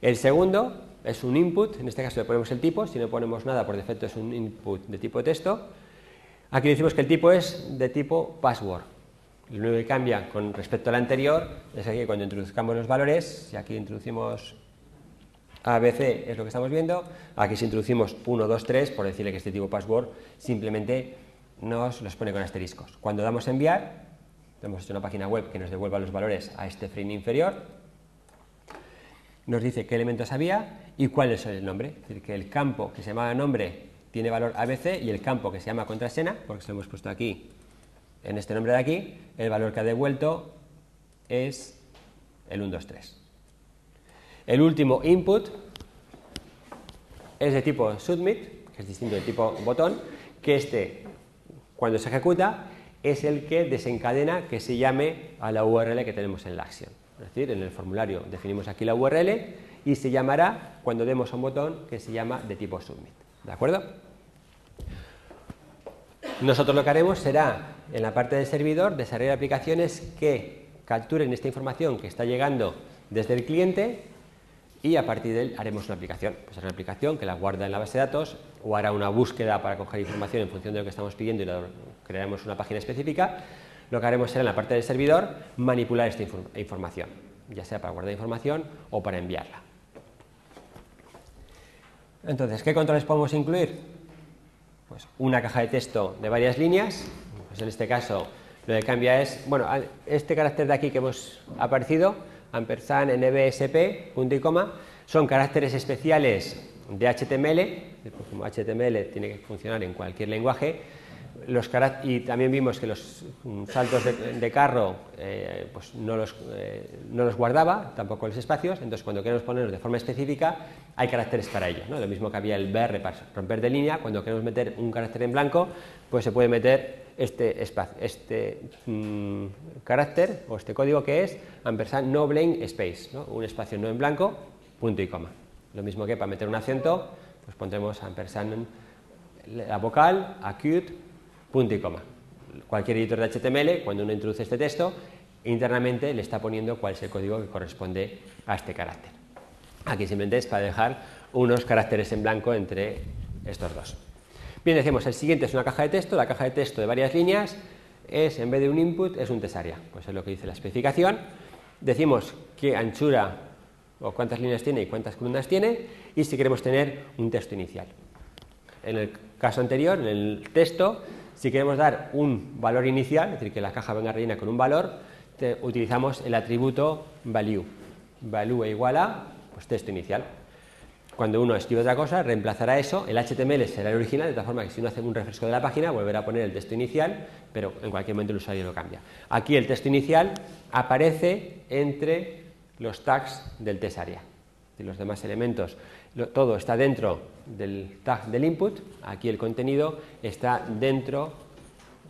Speaker 1: El segundo es un input, en este caso le ponemos el tipo, si no ponemos nada por defecto es un input de tipo texto. Aquí decimos que el tipo es de tipo password. Lo único que cambia con respecto al anterior es que cuando introduzcamos los valores, si aquí introducimos ABC es lo que estamos viendo, aquí si introducimos 1, 2, 3, por decirle que este tipo password, simplemente nos los pone con asteriscos. Cuando damos a enviar, hemos hecho una página web que nos devuelva los valores a este frame inferior, nos dice qué elementos había y cuál es el nombre. Es decir, que el campo que se llama nombre tiene valor ABC y el campo que se llama contraseña, porque se lo hemos puesto aquí, en este nombre de aquí, el valor que ha devuelto es el 1, 2, 3. El último input es de tipo submit, que es distinto de tipo botón, que cuando se ejecuta, es el que desencadena que se llame a la URL que tenemos en la acción. Es decir, en el formulario definimos aquí la URL y se llamará cuando demos a un botón que se llama de tipo submit. ¿De acuerdo? Nosotros lo que haremos será, en la parte del servidor, desarrollar aplicaciones que capturen esta información que está llegando desde el cliente y a partir de él haremos una aplicación. Pues será una aplicación que la guarda en la base de datos o hará una búsqueda para coger información en función de lo que estamos pidiendo y crearemos una página específica. Lo que haremos será en la parte del servidor manipular esta información, ya sea para guardar información o para enviarla. Entonces, ¿qué controles podemos incluir? Pues una caja de texto de varias líneas. Pues en este caso lo que cambia es, bueno, este carácter de aquí que hemos aparecido, ampersand, nbsp, punto y coma, son caracteres especiales de HTML, como HTML tiene que funcionar en cualquier lenguaje. Y también vimos que los saltos de carro pues no los guardaba, tampoco los espacios, entonces cuando queremos ponerlos de forma específica hay caracteres para ello, ¿no? Lo mismo que había el BR para romper de línea, cuando queremos meter un carácter en blanco, pues se puede meter este carácter o este código que es ampersand no blank space, ¿no? Un espacio no en blanco, punto y coma. Lo mismo que para meter un acento, pues pondremos ampersand la vocal, acute, punto y coma. Cualquier editor de HTML, cuando uno introduce este texto, internamente le está poniendo cuál es el código que corresponde a este carácter. Aquí simplemente es para dejar unos caracteres en blanco entre estos dos. Bien, decimos, el siguiente es una caja de texto. La caja de texto de varias líneas es, en vez de un input, es un tesaria. Pues es lo que dice la especificación. Decimos qué anchura o cuántas líneas tiene y cuántas columnas tiene, y si queremos tener un texto inicial. En el caso anterior, en el texto, si queremos dar un valor inicial, es decir, que la caja venga rellena con un valor, utilizamos el atributo value. Value igual a pues, texto inicial. Cuando uno escribe otra cosa, reemplazará eso, el HTML será el original, de tal forma que si uno hace un refresco de la página, volverá a poner el texto inicial, pero en cualquier momento el usuario lo cambia. Aquí el texto inicial aparece entre los tags del tesaria. Y los demás elementos, todo está dentro del tag del input, aquí el contenido está dentro,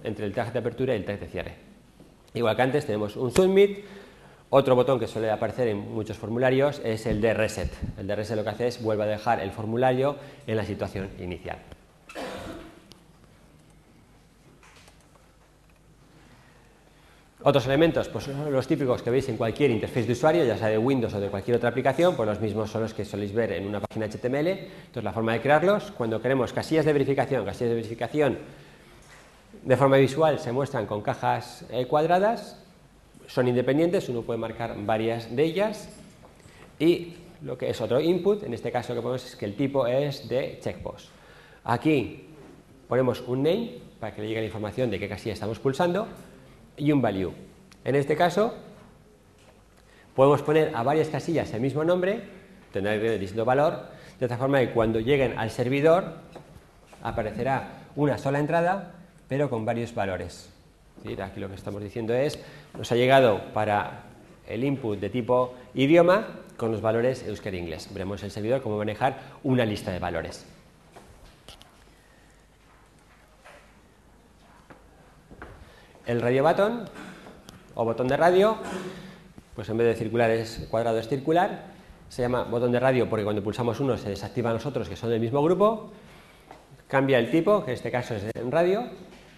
Speaker 1: entre el tag de apertura y el tag de cierre. Igual que antes tenemos un submit. Otro botón que suele aparecer en muchos formularios es el de reset. El de reset lo que hace es vuelve a dejar el formulario en la situación inicial. Otros elementos, pues los típicos que veis en cualquier interfaz de usuario, ya sea de Windows o de cualquier otra aplicación, pues los mismos son los que soléis ver en una página HTML. Entonces la forma de crearlos, cuando queremos casillas de verificación de forma visual se muestran con cajas cuadradas. Son independientes, uno puede marcar varias de ellas, y lo que es otro input, en este caso lo que ponemos es que el tipo es de checkbox. Aquí ponemos un name para que le llegue la información de qué casilla estamos pulsando y un value. En este caso podemos poner a varias casillas el mismo nombre, tendrá el distinto valor, de tal forma que cuando lleguen al servidor aparecerá una sola entrada pero con varios valores. ¿Sí? Aquí lo que estamos diciendo es, nos ha llegado para el input de tipo idioma con los valores euskera e inglés. Veremos en el servidor cómo manejar una lista de valores. El radio button o botón de radio, pues en vez de circular es cuadrado, es circular, se llama botón de radio porque cuando pulsamos uno se desactivan los otros que son del mismo grupo. Cambia el tipo, que en este caso es en radio.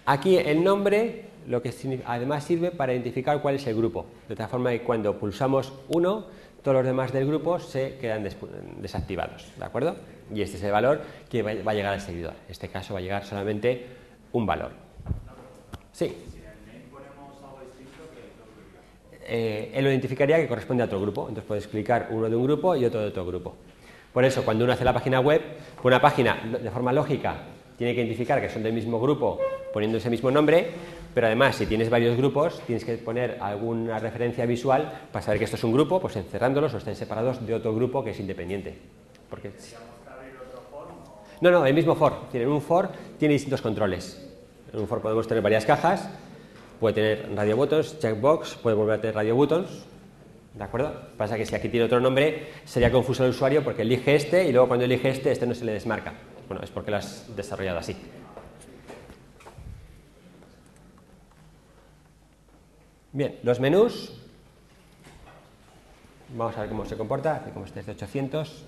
Speaker 1: Aquí el nombre, lo que además sirve para identificar cuál es el grupo, de tal forma que cuando pulsamos uno, todos los demás del grupo se quedan desactivados, ¿de acuerdo? Y este es el valor que va a llegar al servidor. En este caso va a llegar solamente un valor. Sí.
Speaker 3: Si en el main ponemos algo distinto, que
Speaker 1: Él lo identificaría que corresponde a otro grupo. Entonces puedes clicar uno de un grupo y otro de otro grupo. Por eso, cuando uno hace la página web, una página de forma lógica tiene que identificar que son del mismo grupo poniendo ese mismo nombre, pero además si tienes varios grupos tienes que poner alguna referencia visual para saber que esto es un grupo, pues encerrándolos o estén separados de otro grupo que es independiente. Porque... No, el mismo for. En un for tiene distintos controles. En un for podemos tener varias cajas, puede tener radio buttons, checkbox, puede volver a tener radio buttons. ¿De acuerdo? Pasa que si aquí tiene otro nombre sería confuso el usuario porque elige este y luego cuando elige este no se le desmarca. Bueno, es porque lo has desarrollado así. Bien, los menús. Vamos a ver cómo se comporta. Aquí como este es de 800.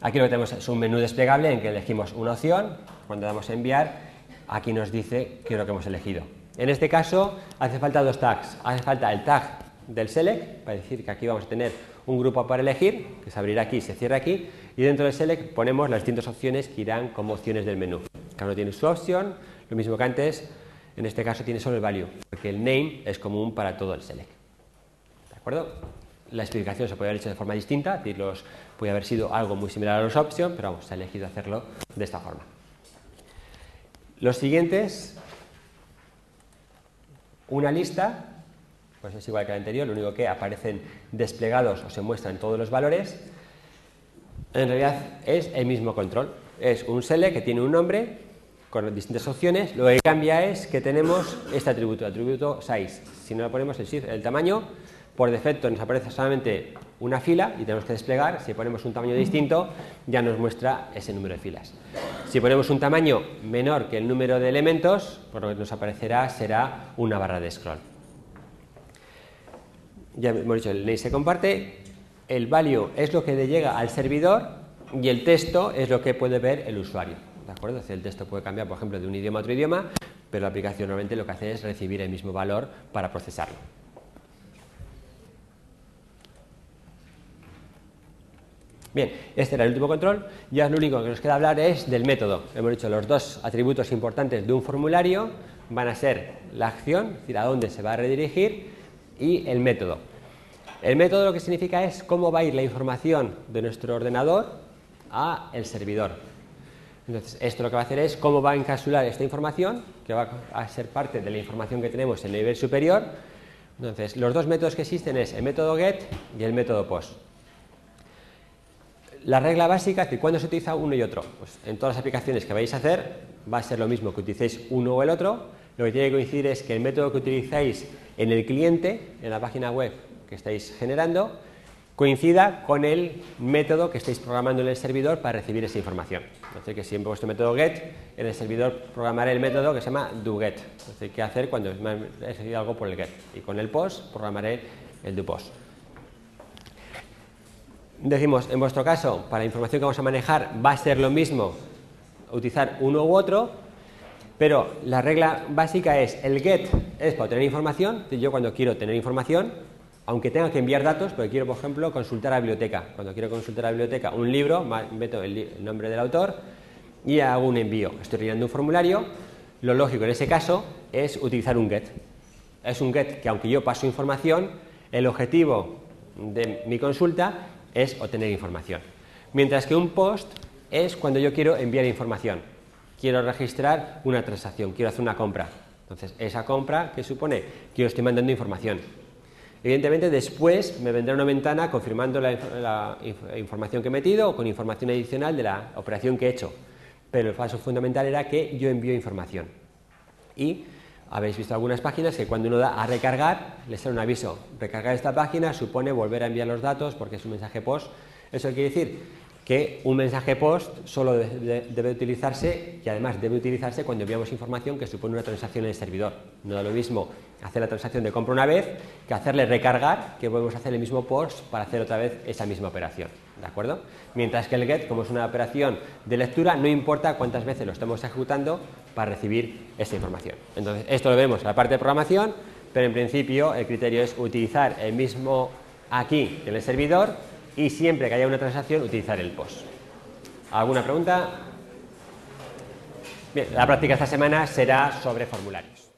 Speaker 1: Aquí lo que tenemos es un menú desplegable en que elegimos una opción. Cuando damos a enviar, aquí nos dice qué es lo que hemos elegido. En este caso hace falta dos tags. Hace falta el tag del select, para decir que aquí vamos a tener un grupo para elegir, que se abrirá aquí y se cierra aquí, y dentro del select ponemos las distintas opciones que irán como opciones del menú. Cada uno tiene su opción, lo mismo que antes, en este caso tiene solo el value, porque el name es común para todo el select. ¿De acuerdo? La explicación se puede haber hecho de forma distinta, es decir, puede haber sido algo muy similar a los options, pero vamos, se ha elegido hacerlo de esta forma. Los siguientes, una lista. Pues es igual que el anterior, lo único que aparecen desplegados o se muestran todos los valores. En realidad es el mismo control. Es un select que tiene un nombre con distintas opciones. Lo que cambia es que tenemos este atributo, el atributo size. Si no lo ponemos el tamaño, por defecto nos aparece solamente una fila y tenemos que desplegar. Si ponemos un tamaño distinto, ya nos muestra ese número de filas. Si ponemos un tamaño menor que el número de elementos, pues lo que nos aparecerá será una barra de scroll. Ya hemos dicho, el name se comparte, el value es lo que le llega al servidor y el texto es lo que puede ver el usuario. ¿De acuerdo? El texto puede cambiar, por ejemplo, de un idioma a otro idioma, pero la aplicación normalmente lo que hace es recibir el mismo valor para procesarlo. Bien, este era el último control. Ya lo único que nos queda hablar es del método. Hemos dicho, los dos atributos importantes de un formulario van a ser la acción, es decir, a dónde se va a redirigir, y el método. El método lo que significa es cómo va a ir la información de nuestro ordenador a el servidor. Entonces, esto lo que va a hacer es cómo va a encapsular esta información, que va a ser parte de la información que tenemos en el nivel superior. Entonces, los dos métodos que existen es el método get y el método post. La regla básica es que cuando se utiliza uno y otro, pues en todas las aplicaciones que vais a hacer va a ser lo mismo que utilicéis uno o el otro. Lo que tiene que coincidir es que el método que utilizáis en el cliente, en la página web que estáis generando, coincida con el método que estáis programando en el servidor para recibir esa información. Entonces, que siempre vuestro método get, en el servidor programaré el método que se llama doGet. Entonces, ¿qué hacer cuando he recibido algo por el get? Y con el post programaré el doPost. Decimos, en vuestro caso, para la información que vamos a manejar, va a ser lo mismo utilizar uno u otro. Pero la regla básica es, el get es para obtener información. Yo cuando quiero tener información, aunque tenga que enviar datos, porque quiero, por ejemplo, consultar a la biblioteca. Cuando quiero consultar a la biblioteca un libro, meto el nombre del autor y hago un envío. Estoy rellenando un formulario. Lo lógico en ese caso es utilizar un get. Es un get que, aunque yo paso información, el objetivo de mi consulta es obtener información. Mientras que un post es cuando yo quiero enviar información. Quiero registrar una transacción, quiero hacer una compra. Entonces, esa compra, ¿qué supone? Que yo estoy mandando información. Evidentemente, después me vendrá una ventana confirmando la información que he metido o con información adicional de la operación que he hecho. Pero el paso fundamental era que yo envío información. Y habéis visto algunas páginas que cuando uno da a recargar, le sale un aviso. Recargar esta página supone volver a enviar los datos porque es un mensaje post. Eso quiere decir que un mensaje post solo debe utilizarse, y además debe utilizarse cuando enviamos información que supone una transacción en el servidor. No da lo mismo hacer la transacción de compra una vez que hacerle recargar, que podemos hacer el mismo post para hacer otra vez esa misma operación, ¿de acuerdo? Mientras que el get, como es una operación de lectura, no importa cuántas veces lo estemos ejecutando para recibir esa información. Entonces, esto lo vemos en la parte de programación, pero en principio el criterio es utilizar el mismo aquí en el servidor y siempre que haya una transacción utilizar el post. ¿Alguna pregunta? Bien, la práctica esta semana será sobre formularios.